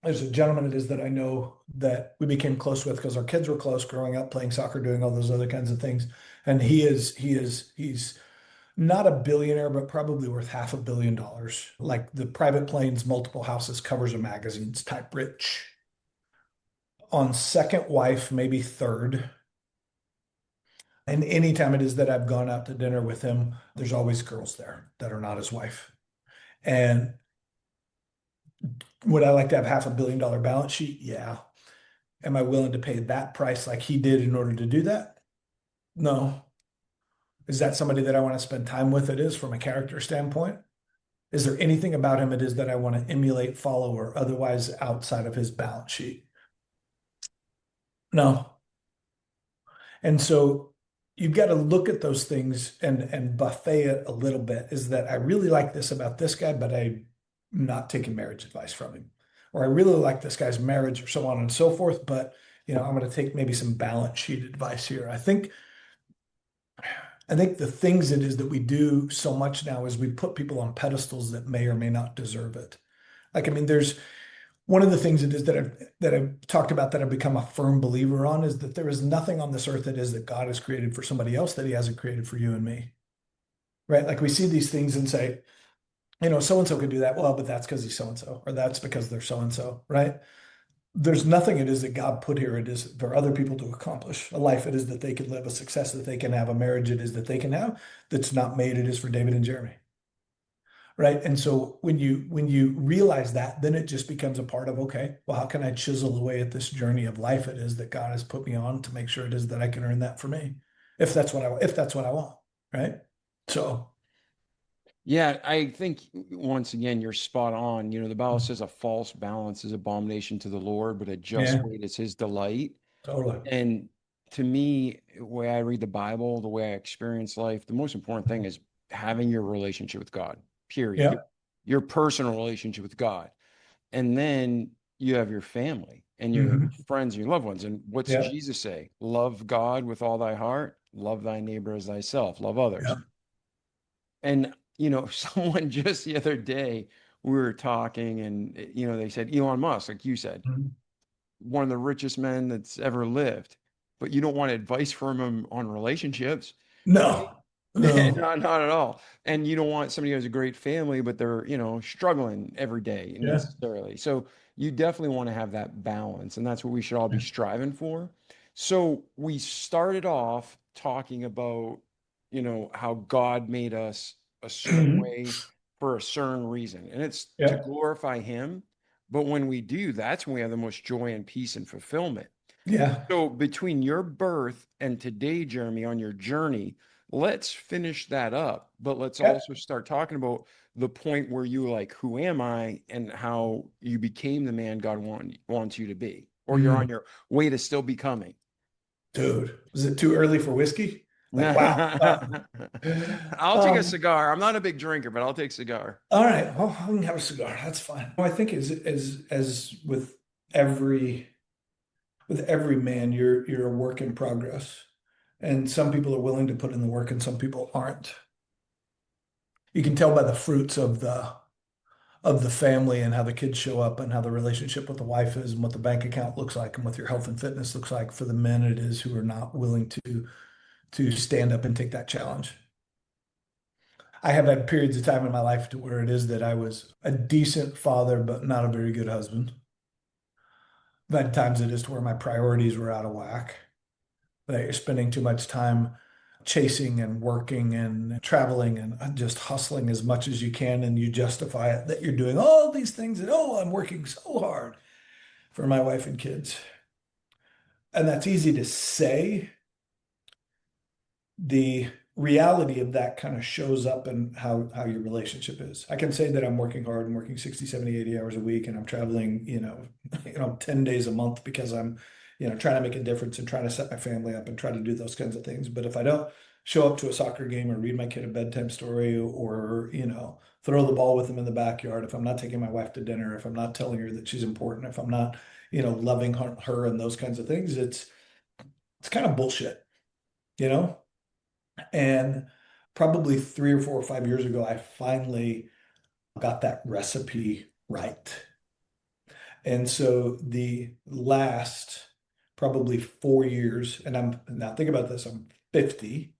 there's a gentleman it is that I know that we became close with because our kids were close growing up, playing soccer, doing all those other kinds of things. And he's not a billionaire, but probably worth $500 million. Like the private planes, multiple houses, covers of magazines type rich. On second wife, maybe third. And anytime it is that I've gone out to dinner with him, there's always girls there that are not his wife. And would I like to have $500 million balance sheet? Yeah. Am I willing to pay that price like he did in order to do that? No. Is that somebody that I want to spend time with? It is from a character standpoint. Is there anything about him it is that I want to emulate, follow, or otherwise outside of his balance sheet? No. And so you've got to look at those things and buffet it a little bit. Is that I really like this about this guy, but I'm not taking marriage advice from him. Or I really like this guy's marriage or so on and so forth, but I'm going to take maybe some balance sheet advice here. I think the things it is that we do so much now is we put people on pedestals that may or may not deserve it. Like, I mean, there's one of the things it is that I've talked about that I've become a firm believer on is that there is nothing on this earth that is that God has created for somebody else that he hasn't created for you and me. Right? Like we see these things and say, so and so can do that. Well, but that's because he's so and so, or that's because they're so and so, right? There's nothing it is that God put here. It is for other people to accomplish a life. It is that they can live, a success that they can have, a marriage it is that they can have that's not made. It is for David and Jeremy. Right. And so when you realize that, then it just becomes a part of, okay, well, how can I chisel away at this journey of life it is that God has put me on to make sure it is that I can earn that for me, if that's what I want. Right. So
Yeah, I think once again, you're spot on. The Bible says a false balance is abomination to the Lord, but a just
yeah,
weight is his delight.
totally.
And to me, the way I read the Bible, the way I experience life, the most important thing is having your relationship with God, period.
Yeah.
Your personal relationship with God. And then you have your family and your
Hmm.
friends and your loved ones. And what's
Yeah.
Jesus say? Love God with all thy heart, love thy neighbor as thyself, love others.
Yeah.
And, someone just the other day, we were talking and, they said, Elon Musk, like you said,
Mhm.
one of the richest men that's ever lived, but you don't want advice from him on relationships, right?
No, no.
Not at all. And you don't want somebody who has a great family, but they're, struggling every day
Yeah.
necessarily. So you definitely want to have that balance, and that's what we should all be striving for. So we started off talking about, how God made us a certain
Mhm.
way for a certain reason, and it's to
Yeah.
glorify him. But when we do, that's when we have the most joy and peace and fulfillment.
Yeah.
So between your birth and today, Jeremy, on your journey, let's finish that up. But let's
Okay.
also start talking about the point where you like, who am I, and how you became the man God wants you to be, or you're on
Mm.
your way to still becoming.
Dude, is it too early for whiskey? Like, wow.
I'll take a
Um,
cigar. I'm not a big drinker, but I'll take cigar.
all right. Well, I can have a cigar. That's fine. I think as with every man, you're a work in progress. And some people are willing to put in the work and some people aren't. You can tell by the fruits of the family and how the kids show up and how the relationship with the wife is and what the bank account looks like and what your health and fitness looks like for the men it is who are not willing to stand up and take that challenge. I have had periods of time in my life to where it is that I was a decent father, but not a very good husband. I've had times it is to where my priorities were out of whack, that you're spending too much time chasing and working and traveling and just hustling as much as you can, and you justify it that you're doing all these things and oh, I'm working so hard for my wife and kids. And that's easy to say. The reality of that kind of shows up in how your relationship is. I can say that I'm working hard and working 60, 70, 80 hours a week and I'm traveling, 10 days a month because I'm, trying to make a difference and trying to set my family up and try to do those kinds of things. But if I don't show up to a soccer game or read my kid a bedtime story or, throw the ball with them in the backyard, if I'm not taking my wife to dinner, if I'm not telling her that she's important, if I'm not, loving her and those kinds of things, it's kind of bullshit, you know? And probably 3 or 4 or 5 years ago, I finally got that recipe right. And so the last probably 4 years, and I'm now think about this, I'm 50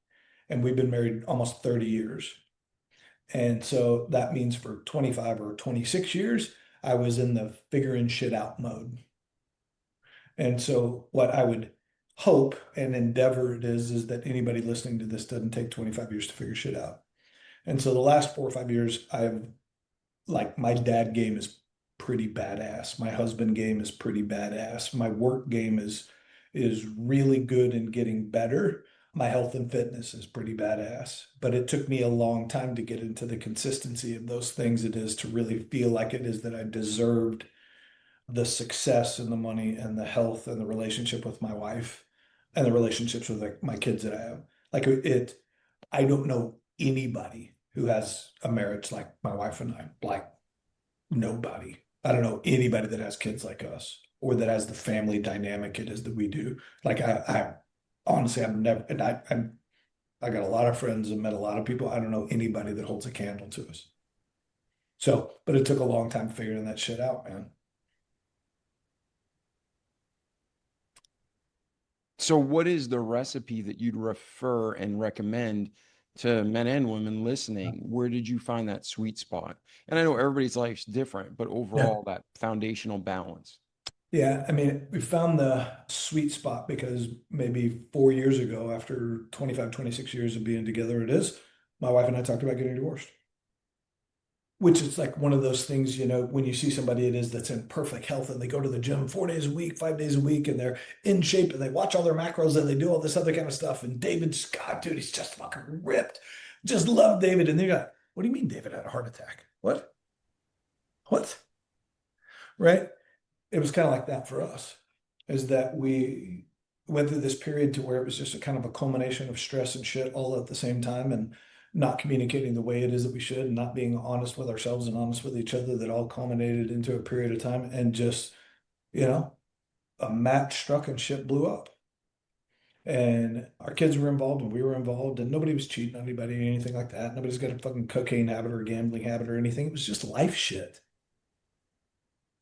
and we've been married almost 30 years. And so that means for 25 or 26 years, I was in the figuring shit out mode. And so what I would hope and endeavor it is that anybody listening to this doesn't take 25 years to figure shit out. And so the last 4 or 5 years, I've like my dad game is pretty badass. My husband game is pretty badass. My work game is really good and getting better. My health and fitness is pretty badass. But it took me a long time to get into the consistency of those things it is to really feel like it is that I deserved the success and the money and the health and the relationship with my wife and the relationships with like my kids that I have. Like I don't know anybody who has a marriage like my wife and I, like nobody. I don't know anybody that has kids like us or that has the family dynamic it is that we do. Like I honestly, I've never, and I got a lot of friends and met a lot of people. I don't know anybody that holds a candle to us. So, but it took a long time figuring that shit out, man.
So, what is the recipe that you'd refer and recommend to men and women listening? Where did you find that sweet spot? And I know everybody's life's different, but
Yeah.
overall, that foundational balance.
Yeah, I mean, we found the sweet spot because maybe 4 years ago, after 25, 26 years of being together, it is, my wife and I talked about getting divorced. Which is like one of those things, when you see somebody it is that's in perfect health and they go to the gym 4 days a week, 5 days a week, and they're in shape and they watch all their macros and they do all this other kind of stuff. And David's, God, dude, he's just fucking ripped. Just love David. And they're like, what do you mean David had a heart attack? What? What? Right? It was kind of like that for us, is that we went through this period to where it was just a kind of a culmination of stress and shit all at the same time and not communicating the way it is that we should and not being honest with ourselves and honest with each other that all culminated into a period of time and just, you know, a match struck and shit blew up. And our kids were involved and we were involved and nobody was cheating on anybody or anything like that. Nobody's got a fucking cocaine habit or a gambling habit or anything. It was just life shit.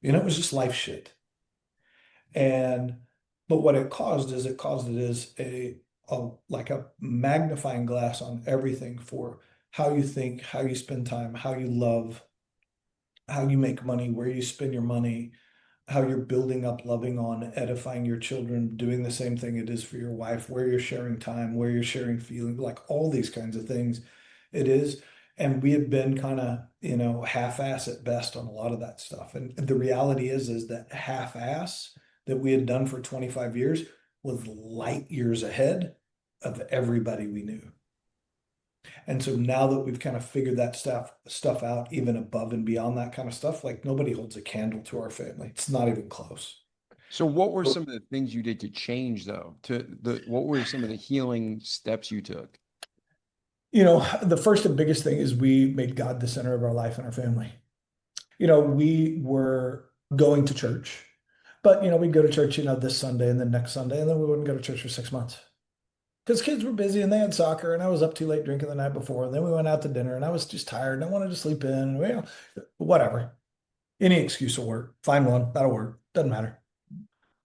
It was just life shit. And but what it caused is it is like a magnifying glass on everything for how you think, how you spend time, how you love, how you make money, where you spend your money, how you're building up, loving on, edifying your children, doing the same thing it is for your wife, where you're sharing time, where you're sharing feeling, like all these kinds of things it is. And we have been kind of, half-ass at best on a lot of that stuff. And the reality is that half-ass that we had done for 25 years was light years ahead of everybody we knew. And so now that we've kind of figured that stuff out, even above and beyond that kind of stuff, like nobody holds a candle to our family. It's not even close.
So what were some of the things you did to change though? What were some of the healing steps you took?
The first and biggest thing is we made God the center of our life and our family. We were going to church, but we'd go to church, this Sunday and then next Sunday, and then we wouldn't go to church for 6 months because kids were busy and they had soccer, and I was up too late drinking the night before. And then we went out to dinner, and I was just tired and I wanted to sleep in. Whatever, any excuse will work. Find one that'll work. Doesn't matter.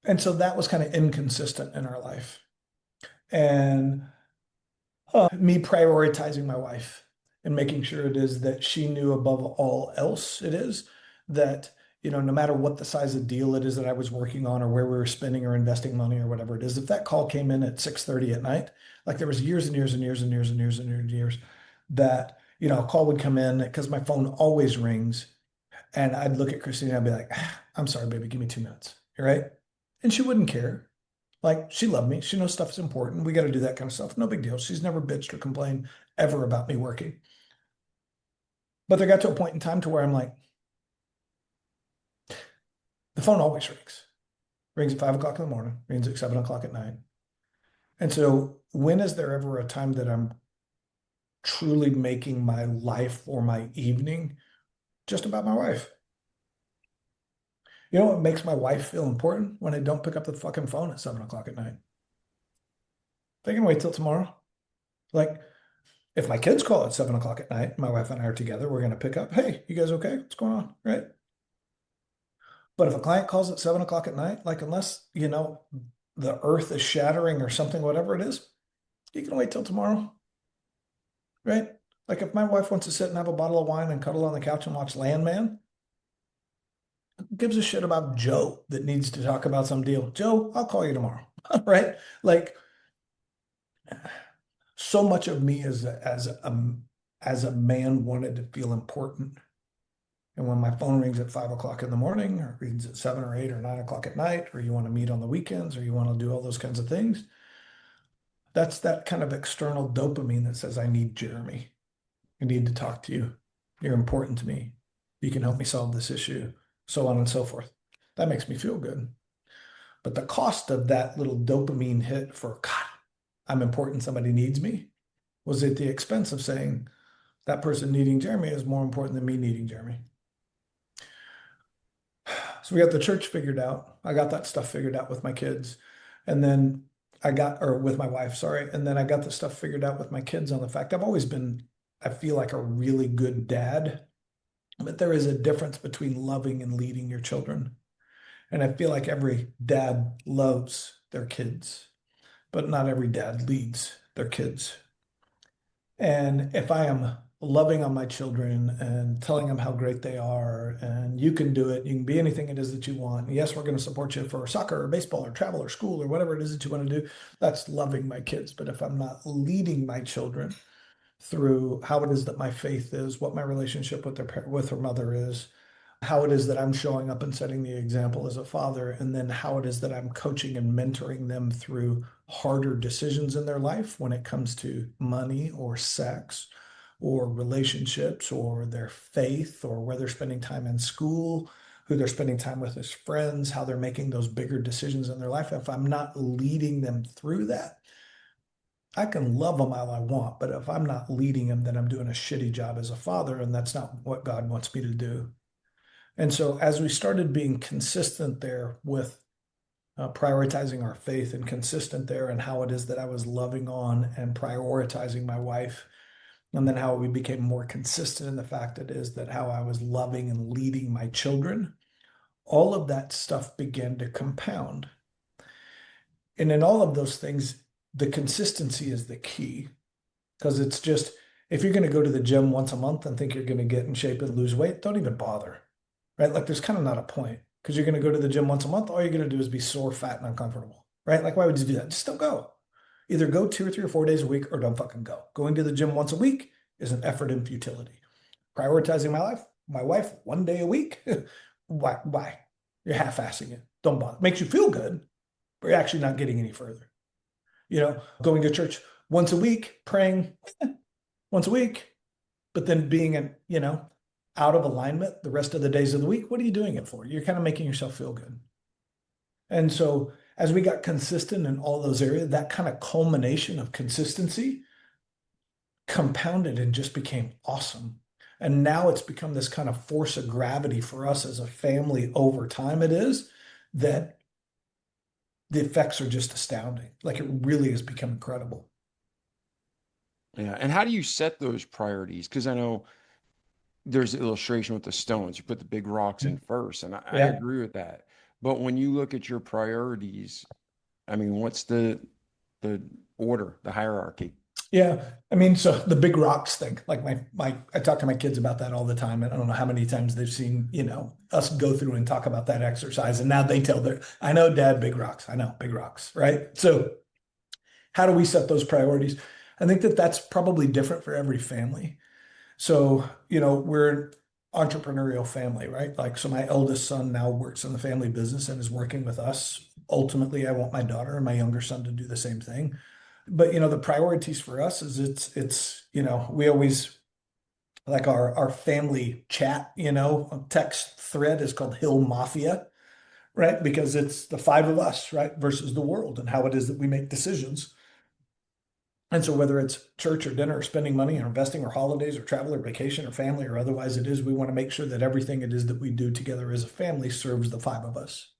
And so that was kind of inconsistent in our life, and me prioritizing my wife and making sure it is that she knew above all else it is that, no matter what the size of deal it is that I was working on or where we were spending or investing money or whatever it is, if that call came in at 6:30 at night, like there was years and years and years and years and years and years and years that, a call would come in because my phone always rings, and I'd look at Christine and I'd be like, I'm sorry, baby, give me 2 minutes. Right? And she wouldn't care. Like, she loved me. She knows stuff's important. We got to do that kind of stuff. No big deal. She's never bitched or complained ever about me working. But there got to a point in time to where I'm like, the phone always rings. Rings at 5 o'clock in the morning, rings at 7 o'clock at night. And so when is there ever a time that I'm truly making my life or my evening just about my wife? You know what makes my wife feel important? When I don't pick up the fucking phone at 7 o'clock at night. They can wait till tomorrow. Like, if my kids call at 7 o'clock at night, my wife and I are together, we're going to pick up, hey, you guys okay? What's going on? Right? But if a client calls at 7 o'clock at night, like, unless, the earth is shattering or something, whatever it is, you can wait till tomorrow. Right? Like, if my wife wants to sit and have a bottle of wine and cuddle on the couch and watch Landman, who gives a shit about Joe that needs to talk about some deal? Joe, I'll call you tomorrow. Right? Like, so much of me as a man wanted to feel important. And when my phone rings at 5 o'clock in the morning, or rings at 7 or 8 or 9 o'clock at night, or you want to meet on the weekends, or you want to do all those kinds of things, that's that kind of external dopamine that says, I need Jeremy. I need to talk to you. You're important to me. You can help me solve this issue, so on and so forth. That makes me feel good. But the cost of that little dopamine hit for, God, I'm important, somebody needs me, was at the expense of saying that person needing Jeremy is more important than me needing Jeremy. So we got the church figured out. I got that stuff figured out with my kids. And then with my wife, sorry. And then I got the stuff figured out with my kids on the fact I've always been, I feel like, a really good dad. But there is a difference between loving and leading your children. And I feel like every dad loves their kids, but not every dad leads their kids. And if I am loving on my children and telling them how great they are, and you can do it, you can be anything it is that you want. And yes, we're going to support you for soccer or baseball or travel or school or whatever it is that you want to do. That's loving my kids. But if I'm not leading my children through how it is that my faith is, what my relationship with her mother is, how it is that I'm showing up and setting the example as a father, and then how it is that I'm coaching and mentoring them through harder decisions in their life when it comes to money or sex or relationships or their faith or where they're spending time in school, who they're spending time with as friends, how they're making those bigger decisions in their life. If I'm not leading them through that, I can love them all I want, but if I'm not leading them, then I'm doing a shitty job as a father, and that's not what God wants me to do. And so as we started being consistent there with prioritizing our faith, and consistent there and how it is that I was loving on and prioritizing my wife, and then how we became more consistent in the fact that is that how I was loving and leading my children, all of that stuff began to compound. And in all of those things, the consistency is the key, because it's just, if you're going to go to the gym once a month and think you're going to get in shape and lose weight, don't even bother. Right? Like, there's kind of not a point, because you're going to go to the gym once a month. All you're going to do is be sore, fat, and uncomfortable. Right? Like, why would you do that? Just don't go. Either go 2 or 3 or 4 days a week, or don't fucking go. Going to the gym once a week is an effort in futility. Prioritizing my wife 1 day a week. Why? You're half-assing it. Don't bother. Makes you feel good, but you're actually not getting any further. Going to church once a week, praying once a week, but then being out of alignment the rest of the days of the week. What are you doing it for? You're kind of making yourself feel good. And so as we got consistent in all those areas, that kind of culmination of consistency compounded and just became awesome. And now it's become this kind of force of gravity for us as a family over time. It is that the effects are just astounding. Like it really has become incredible.
Yeah. And how do you set those priorities? Because I know there's an illustration with the stones. You put the big rocks in first, and I
Yeah.
agree with that. But when you look at your priorities, I mean, what's the order, the hierarchy?
Yeah. I mean, so the big rocks thing, like I talk to my kids about that all the time. And I don't know how many times they've seen, us go through and talk about that exercise. And now they I know, Dad, big rocks. I know, big rocks. Right. So how do we set those priorities? I think that that's probably different for every family. So, we're an entrepreneurial family, right? Like, so my eldest son now works in the family business and is working with us. Ultimately, I want my daughter and my younger son to do the same thing. But, the priorities for us is we always like our family chat, text thread is called Hill Mafia, right? Because it's the five of us, right? Versus the world and how it is that we make decisions. And so whether it's church or dinner or spending money or investing or holidays or travel or vacation or family or otherwise it is, we want to make sure that everything it is that we do together as a family serves the five of us.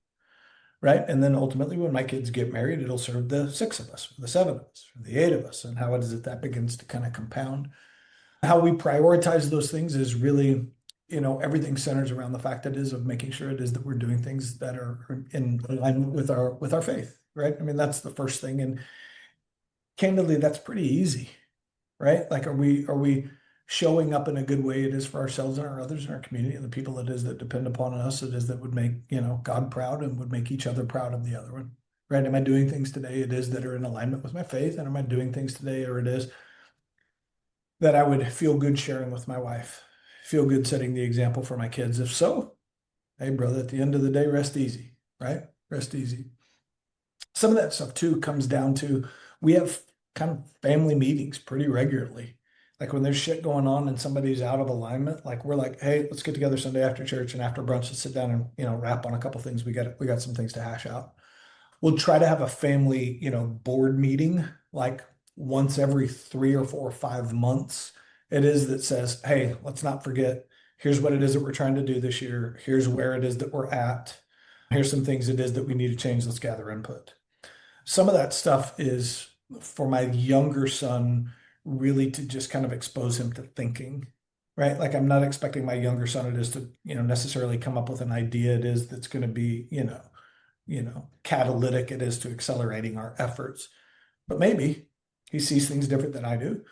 Right. And then ultimately when my kids get married, it'll serve the six of us, or the seven of us, or the eight of us. And how it is that that begins to kind of compound. How we prioritize those things is really, everything centers around the fact that is of making sure it is that we're doing things that are in alignment with our faith. Right. I mean, that's the first thing. And candidly, that's pretty easy, right? Like, are we showing up in a good way it is for ourselves and our others in our community and the people it is that depend upon us, it is that would make, God proud and would make each other proud of the other one, right? Am I doing things today it is that are in alignment with my faith? And am I doing things today or it is that I would feel good sharing with my wife, feel good setting the example for my kids? If so, hey, brother, at the end of the day, rest easy, right? Rest easy. Some of that stuff too comes down to we have kind of family meetings pretty regularly. Like when there's shit going on and somebody's out of alignment, like we're like, hey, let's get together Sunday after church and after brunch, let's sit down and wrap on a couple things. We got some things to hash out. We'll try to have a family, board meeting like once every 3 or 4 or 5 months. It is that says, hey, let's not forget, here's what it is that we're trying to do this year. Here's where it is that we're at. Here's some things it is that we need to change. Let's gather input. Some of that stuff is for my younger son really to just kind of expose him to thinking, right? Like I'm not expecting my younger son it is to, necessarily come up with an idea it is that's going to be, catalytic it is to accelerating our efforts. But maybe he sees things different than I do.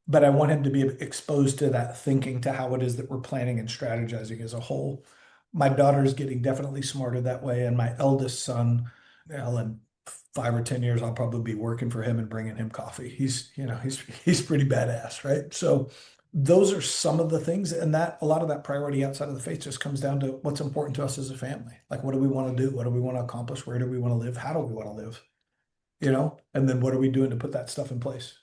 But I want him to be exposed to that thinking, to how it is that we're planning and strategizing as a whole. My daughter's getting definitely smarter that way. And my eldest son, in 5 or 10 years, I'll probably be working for him and bringing him coffee. He's pretty badass, right? So those are some of the things, and that a lot of that priority outside of the faith just comes down to what's important to us as a family. Like, what do we want to do? What do we want to accomplish? Where do we want to live? How do we want to live? And then what are we doing to put that stuff in place?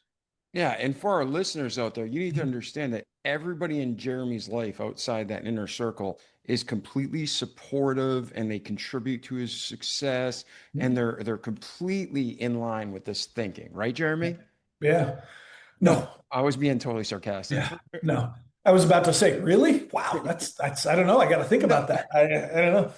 Yeah, and for our listeners out there, you need to understand that everybody in Jeremy's life outside that inner circle is completely supportive and they contribute to his success and they're completely in line with this thinking, right, Jeremy?
Yeah.
No,
No.
I was being totally sarcastic.
Yeah. No. I was about to say, really? Wow. That's, I don't know. I got to think
No,
about that. I don't know.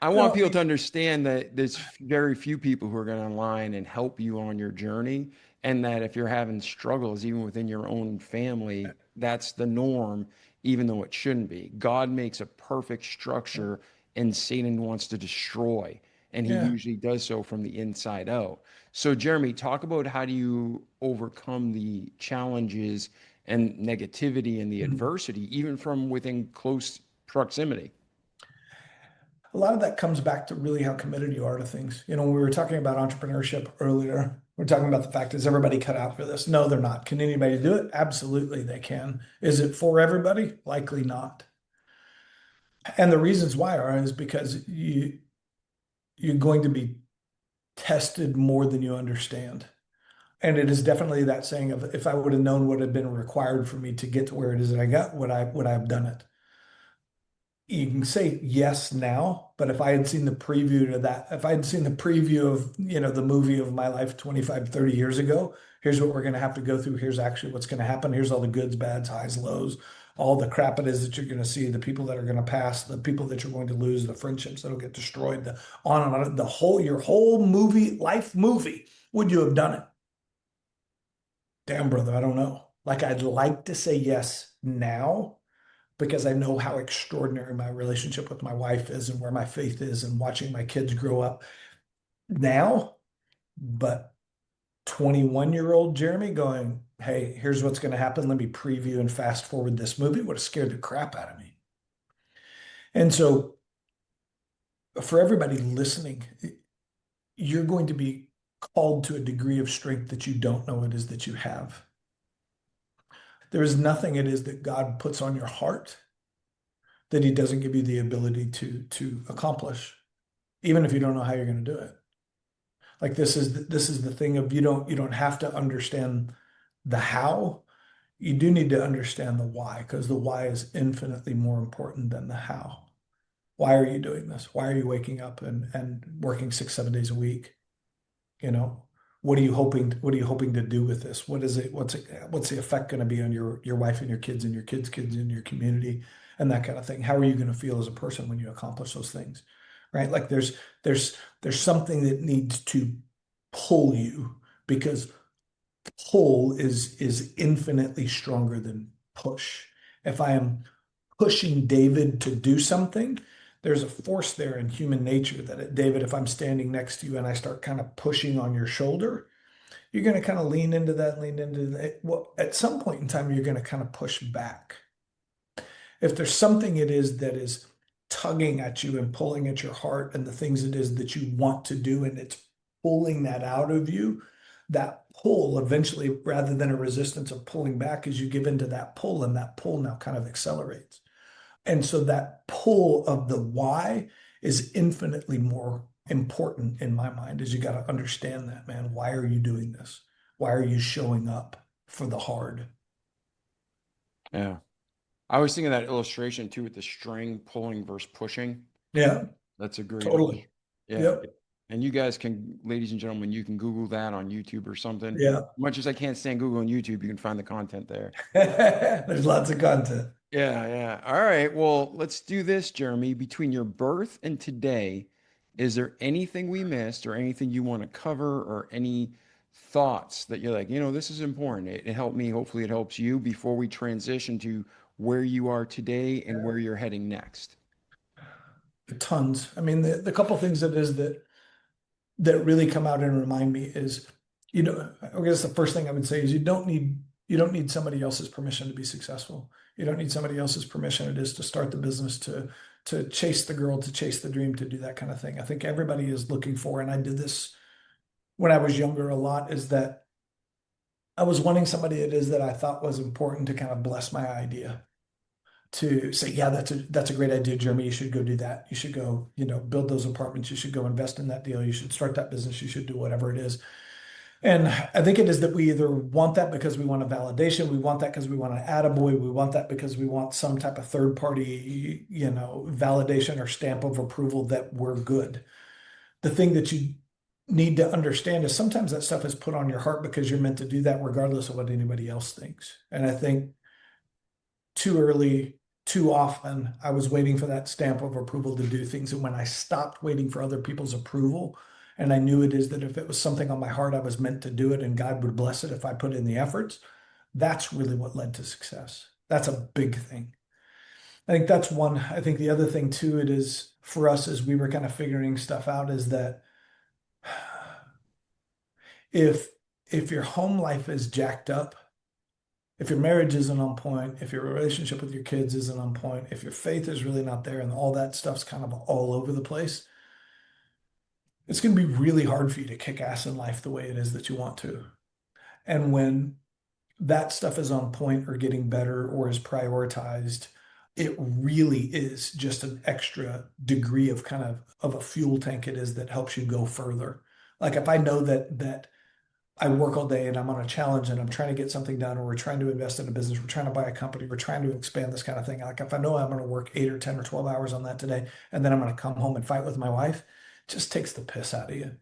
I want
No.
people to understand that there's very few people who are going to align and help you on your journey. And that if you're having struggles, even within your own family, that's the norm, even though it shouldn't be. God makes a perfect structure and Satan wants to destroy. And he
Yeah.
usually does so from the inside out. So, Jeremy, talk about how do you overcome the challenges and negativity and the
Mhm.
adversity, even from within close proximity.
A lot of that comes back to really how committed you are to things. We were talking about entrepreneurship earlier. We're talking about the fact, is everybody cut out for this? No, they're not. Can anybody do it? Absolutely, they can. Is it for everybody? Likely not. And the reasons why are is because you're going to be tested more than you understand. And it is definitely that saying of if I would have known what had been required for me to get to where it is that I got, would I have done it? You can say yes now, but if I had seen the preview to that, if I had seen the preview of, the movie of my life 25, 30 years ago, here's what we're going to have to go through. Here's actually what's going to happen. Here's all the goods, bads, highs, lows, all the crap it is that you're going to see, the people that are going to pass, the people that you're going to lose, the friendships that'll get destroyed, the on and on, your whole life movie. Would you have done it? Damn, brother, I don't know. Like, I'd like to say yes now because I know how extraordinary my relationship with my wife is and where my faith is and watching my kids grow up now. But 21-year-old Jeremy going, hey, here's what's going to happen. Let me preview and fast forward this movie would have scared the crap out of me. And so, for everybody listening, you're going to be called to a degree of strength that you don't know it is that you have. There is nothing it is that God puts on your heart that he doesn't give you the ability to accomplish, even if you don't know how you're going to do it. Like this is the thing of you don't have to understand the how. You do need to understand the why, because the why is infinitely more important than the how. Why are you doing this? Why are you waking up and working 6, 7 days a week? You know, what are you hoping to do with this? What's the effect going to be on your wife and your kids and your kids and your community and that kind of thing? How are you going to feel as a person when you accomplish those things? Right? Like there's something that needs to pull you, because pull is infinitely stronger than push. If I am pushing David to do something, there's a force there in human nature that, David, if I'm standing next to you and I start kind of pushing on your shoulder, you're going to kind of lean into that. Well, at some point in time, you're going to kind of push back. If there's something it is that is tugging at you and pulling at your heart and the things it is that you want to do, and it's pulling that out of you, that pull eventually, rather than a resistance of pulling back, as you give into that pull, and that pull now kind of accelerates. And so that pull of the why is infinitely more important in my mind, is you got to understand that, man. Why are you doing this? Why are you showing up for the hard?
Yeah. I was thinking that illustration too with the string pulling versus pushing.
Yeah,
That's a great illustration.
totally.
Yeah.
Yep.
And you guys can, ladies and gentlemen, you can Google that on YouTube or something.
Yeah.
Much as I can't stand Google on YouTube, you can find the content there.
There's lots of content.
Yeah, yeah. All right. Well, let's do this, Jeremy. Between your birth and today, is there anything we missed or anything you want to cover or any thoughts that you're like, this is important. It helped me. Hopefully, it helps you before we transition to where you are today and where you're heading next.
Tons. I mean, the couple things that really come out and remind me is, I guess the first thing I would say is you don't need somebody else's permission to be successful. You don't need somebody else's permission. It is to start the business, to chase the girl, to chase the dream, to do that kind of thing. I think everybody is looking for, and I did this when I was younger a lot, is that I was wanting somebody it is that I thought was important to kind of bless my idea, to say, yeah, that's a great idea, Jeremy. You should go do that. You should go, build those apartments. You should go invest in that deal. You should start that business. You should do whatever it is. And I think it is that we either want that because we want a validation, we want that because we want an attaboy, we want that because we want some type of third party, validation or stamp of approval that we're good. The thing that you need to understand is sometimes that stuff is put on your heart because you're meant to do that regardless of what anybody else thinks. And I think too early, too often, I was waiting for that stamp of approval to do things. And when I stopped waiting for other people's approval, and I knew it is that if it was something on my heart, I was meant to do it and God would bless it if I put in the efforts, that's really what led to success. That's a big thing. I think that's one. I think the other thing too, it is for us as we were kind of figuring stuff out, is that if if your home life is jacked up, if your marriage isn't on point, if your relationship with your kids isn't on point, if your faith is really not there and all that stuff's kind of all over the place, it's going to be really hard for you to kick ass in life the way it is that you want to. And when that stuff is on point or getting better or is prioritized, it really is just an extra degree of kind of a fuel tank it is that helps you go further. Like if I know that I work all day and I'm on a challenge and I'm trying to get something done, or we're trying to invest in a business, we're trying to buy a company, we're trying to expand this kind of thing. Like if I know I'm going to work 8 or 10 or 12 hours on that today, and then I'm going to come home and fight with my wife, it just takes the piss out of you.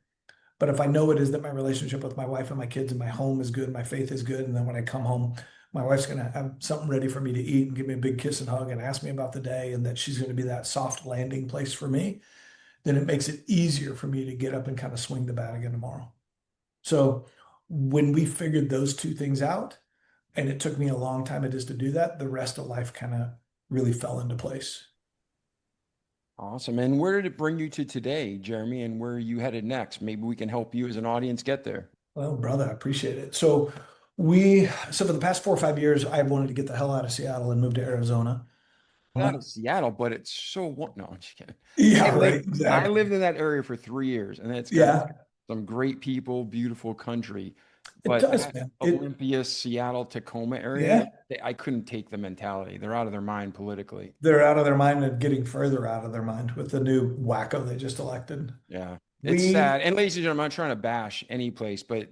But if I know it is that my relationship with my wife and my kids and my home is good, my faith is good, and then when I come home, my wife's going to have something ready for me to eat and give me a big kiss and hug and ask me about the day, and that she's going to be that soft landing place for me, then it makes it easier for me to get up and kind of swing the bat again tomorrow. So when we figured those two things out, and it took me a long time it is to do that, the rest of life kind of really fell into place.
Awesome. And where did it bring you to today, Jeremy, and where are you headed next? Maybe we can help you as an audience get there.
Well, brother, I appreciate it. So for the past 4 or 5 years, I've wanted to get the hell out of Seattle and move to Arizona.
Out of Seattle, but it's no, I'm just kidding. I
Yeah, right,
lived I
exactly.
lived in that area for 3 years, and it's got
Yeah,
some great people, beautiful country.
it
But
does,
that
man.
Olympia, Seattle, Tacoma area,
Yeah,
I couldn't take the mentality. They're out of their mind politically.
they're out of their mind and getting further out of their mind with the new wacko they just elected.
Yeah, it's
We,
sad. And ladies and gentlemen, I'm not trying to bash any place, but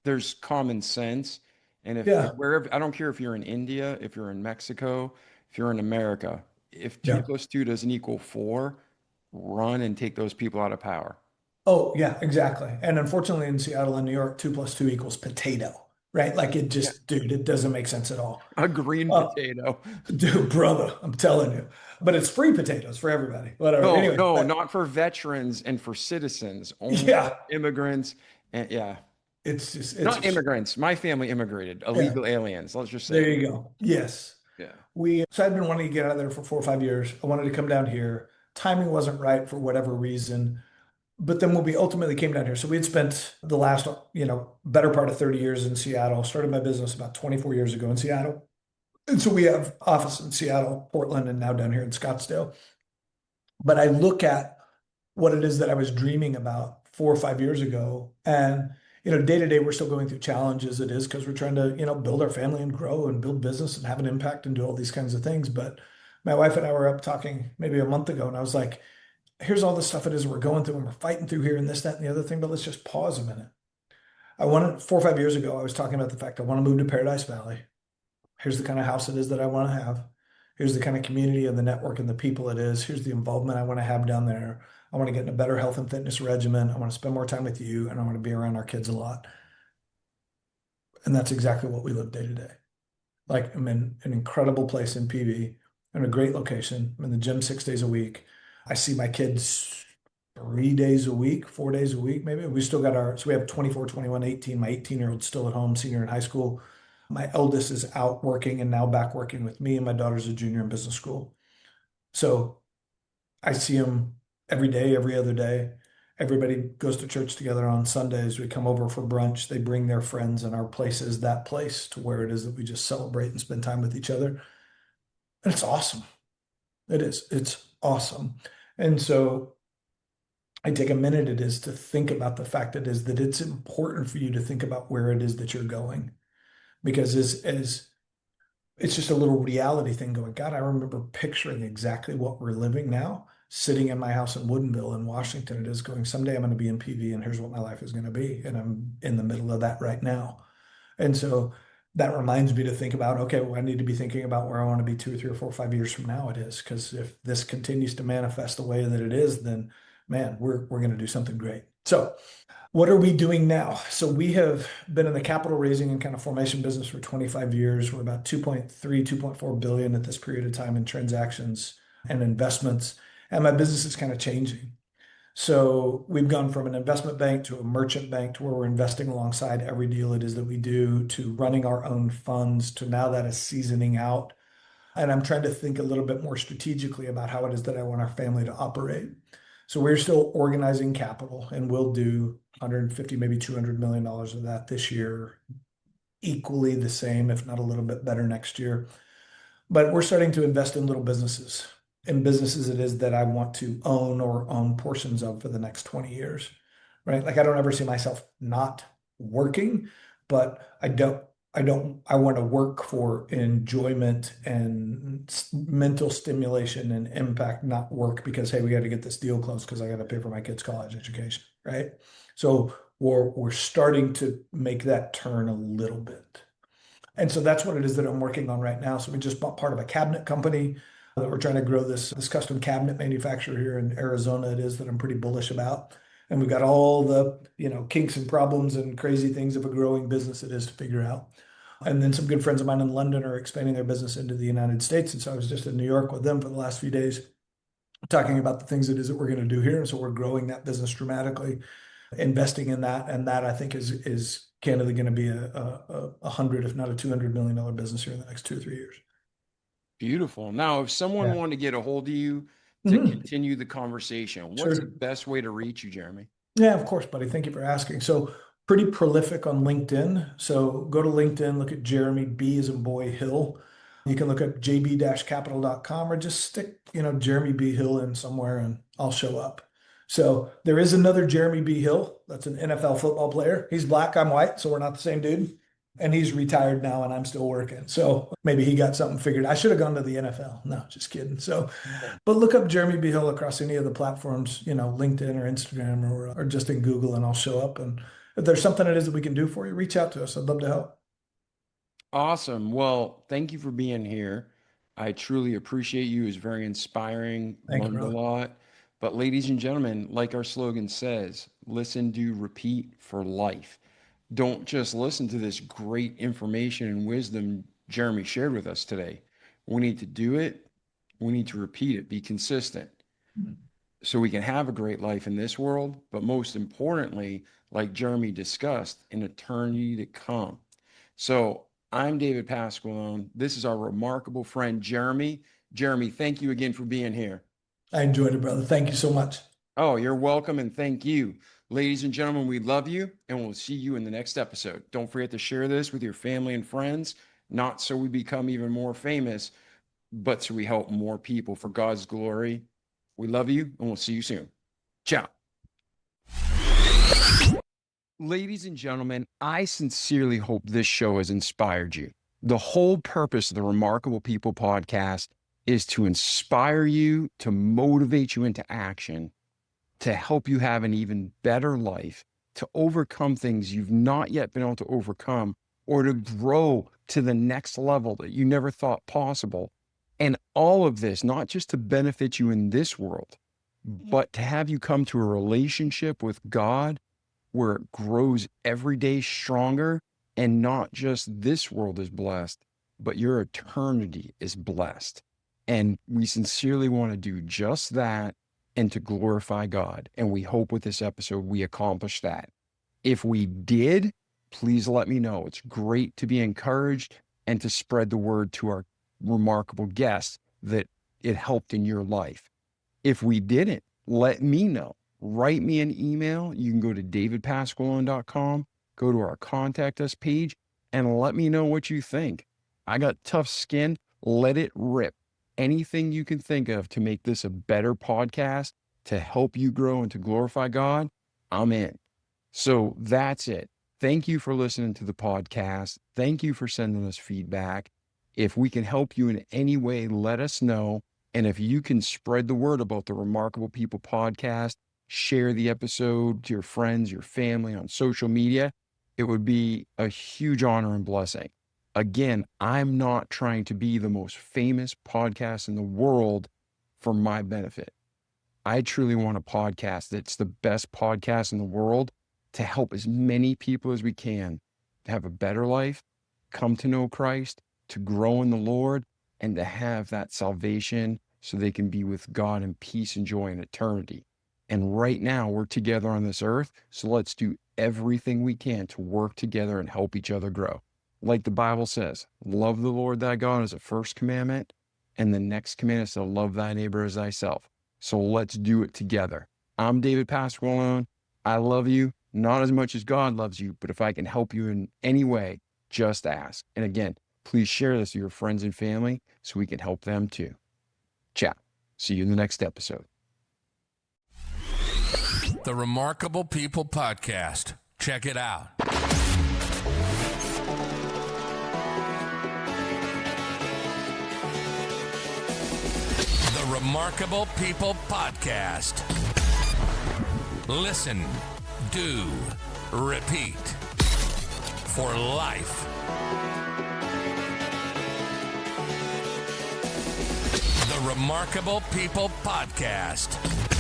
there's common sense. And if
yeah,
wherever, I don't care if you're in India, if you're in Mexico, if you're in America, if two
yeah.
plus two doesn't equal four, run and take those people out of power.
Oh, yeah, exactly. And unfortunately, in Seattle and New York, two plus two equals potato, right? Like it
Yeah.
just, dude, it doesn't make sense at all.
A green
Uh,
potato.
dude, brother, I'm telling you. But it's free potatoes for everybody. Whatever.
No,
Anyway,
no, not for veterans and for citizens, only
yeah,
immigrants. And yeah,
it's just,
not immigrants. My family immigrated,
yeah,
illegal aliens. Let's just say
there
that.
you go. Yes.
Yeah.
So I'd been wanting to get out of there for 4 or 5 years. I wanted to come down here. Timing wasn't right for whatever reason. But then when we ultimately came down here, so we had spent the last, better part of 30 years in Seattle, started my business about 24 years ago in Seattle. And so we have office in Seattle, Portland, and now down here in Scottsdale. But I look at what it is that I was dreaming about 4 or 5 years ago. And, day to day, we're still going through challenges. It is because we're trying to, build our family and grow and build business and have an impact and do all these kinds of things. But my wife and I were up talking maybe a month ago, and I was like, here's all the stuff it is we're going through and we're fighting through here and this, that, and the other thing. But let's just pause a minute. I wanted 4 or 5 years ago, I was talking about the fact I want to move to Paradise Valley. Here's the kind of house it is that I want to have. Here's the kind of community and the network and the people it is. Here's the involvement I want to have down there. I want to get in a better health and fitness regimen. I want to spend more time with you, and I want to be around our kids a lot. And that's exactly what we live day to day. Like I'm in an incredible place in PV, in a great location. I'm in the gym 6 days a week. I see my kids 3 days a week, 4 days a week, maybe. So we have 24, 21, 18. My 18-year-old's still at home, senior in high school. My eldest is out working and now back working with me, and my daughter's a junior in business school. So I see them every day, every other day. Everybody goes to church together on Sundays. We come over for brunch. They bring their friends, and our place is that place to where it is that we just celebrate and spend time with each other. And it's awesome. It is. It's awesome. And so I take a minute it is to think about the fact it is that it's important for you to think about where it is that you're going. Because as it's just a little reality thing going, God, I remember picturing exactly what we're living now, sitting in my house in Woodinville in Washington. It is going, someday I'm going to be in PV and here's what my life is going to be. And I'm in the middle of that right now. And so that reminds me to think about, okay, well, I need to be thinking about where I want to be 2 or 3 or 4 or 5 years from now it is. Because if this continues to manifest the way that it is, then man, we're going to do something great. So what are we doing now? So we have been in the capital raising and kind of formation business for 25 years. We're about 2.3, 2.4 billion at this period of time in transactions and investments. And my business is kind of changing. So we've gone from an investment bank to a merchant bank to where we're investing alongside every deal it is that we do, to running our own funds, to now that is seasoning out. And I'm trying to think a little bit more strategically about how it is that I want our family to operate. So we're still organizing capital, and we'll do 150, maybe $200 million of that this year, equally the same, if not a little bit better next year. But we're starting to invest in little businesses, in businesses it is that I want to own or own portions of for the next 20 years, right? Like I don't ever see myself not working, but I don't. I want to work for enjoyment and mental stimulation and impact, not work because, hey, we got to get this deal closed because I got to pay for my kid's college education, right? So we're starting to make that turn a little bit. And so that's what it is that I'm working on right now. So we just bought part of a cabinet company that we're trying to grow this custom cabinet manufacturer here in Arizona. It is that I'm pretty bullish about. And we've got all the, kinks and problems and crazy things of a growing business it is to figure out. And then some good friends of mine in London are expanding their business into the United States. And so I was just in New York with them for the last few days talking about the things it is that we're going to do here. And so we're growing that business dramatically, investing in that. And that I think is candidly going to be a hundred, if not a $200 million business here in the next 2 or 3 years.
Beautiful. Now, if someone
Yeah.
wanted to get a hold of you to
Mhm.
continue the conversation, what's the
Sure.
best way to reach you, Jeremy?
Yeah, of course, buddy. Thank you for asking. So pretty prolific on LinkedIn. So go to LinkedIn, look at Jeremy B as in boy Hill. You can look up jb-capital.com or just stick, Jeremy B. Hill in somewhere and I'll show up. So there is another Jeremy B. Hill. That's an NFL football player. He's black, I'm white, so we're not the same dude. And he's retired now and I'm still working. So maybe he got something figured. I should have gone to the NFL. No, just kidding. So but look up Jeremy B. Hill across any of the platforms, LinkedIn or Instagram or just in Google, and I'll show up. And if there's something it is that we can do for you, reach out to us. I'd love to help.
Awesome. Well, thank you for being here. I truly appreciate you. It's very inspiring,
Thank you,
learned a
brother.
lot. But, ladies and gentlemen, like our slogan says, listen, do, repeat for life. Don't just listen to this great information and wisdom Jeremy shared with us today. We need to do it. We need to repeat it, be consistent so we can have a great life in this world, but most importantly, like Jeremy discussed, in eternity to come. So I'm David Pasqualone. This is our remarkable friend, Jeremy. Jeremy, thank you again for being here.
I enjoyed it, brother. Thank you so much.
Oh, you're welcome and thank you. Ladies and gentlemen, we love you and we'll see you in the next episode. Don't forget to share this with your family and friends, not so we become even more famous, but so we help more people for God's glory. We love you and we'll see you soon. Ciao. Ladies and gentlemen, I sincerely hope this show has inspired you. The whole purpose of the Remarkable People podcast is to inspire you, to motivate you into action, to help you have an even better life, to overcome things you've not yet been able to overcome, or to grow to the next level that you never thought possible. And all of this, not just to benefit you in this world, but to have you come to a relationship with God where it grows every day stronger, and not just this world is blessed, but your eternity is blessed. And we sincerely want to do just that and to glorify God. And we hope with this episode, we accomplish that. If we did, please let me know. It's great to be encouraged and to spread the word to our remarkable guests that it helped in your life. If we didn't, let me know. Write me an email. You can go to davidpasqualone.com, go to our contact us page, and let me know what you think. I got tough skin. Let it rip. Anything you can think of to make this a better podcast, to help you grow and to glorify God, I'm in. So that's it. Thank you for listening to the podcast. Thank you for sending us feedback. If we can help you in any way, let us know. And if you can spread the word about the Remarkable People podcast, share the episode to your friends, your family on social media, it would be a huge honor and blessing. Again, I'm not trying to be the most famous podcast in the world for my benefit. I truly want a podcast that's the best podcast in the world to help as many people as we can to have a better life, come to know Christ, to grow in the Lord, and to have that salvation so they can be with God in peace and joy in eternity. And right now, we're together on this earth, so let's do everything we can to work together and help each other grow. Like the Bible says, love the Lord thy God is the first commandment, and the next commandment is to love thy neighbor as thyself. So let's do it together. I'm David Pasqualone. I love you, not as much as God loves you, but if I can help you in any way, just ask. And again, please share this with your friends and family so we can help them too. Ciao. See you in the next episode.
The Remarkable People Podcast. Check it out. Remarkable People Podcast. Listen, do, repeat for life. The Remarkable People Podcast.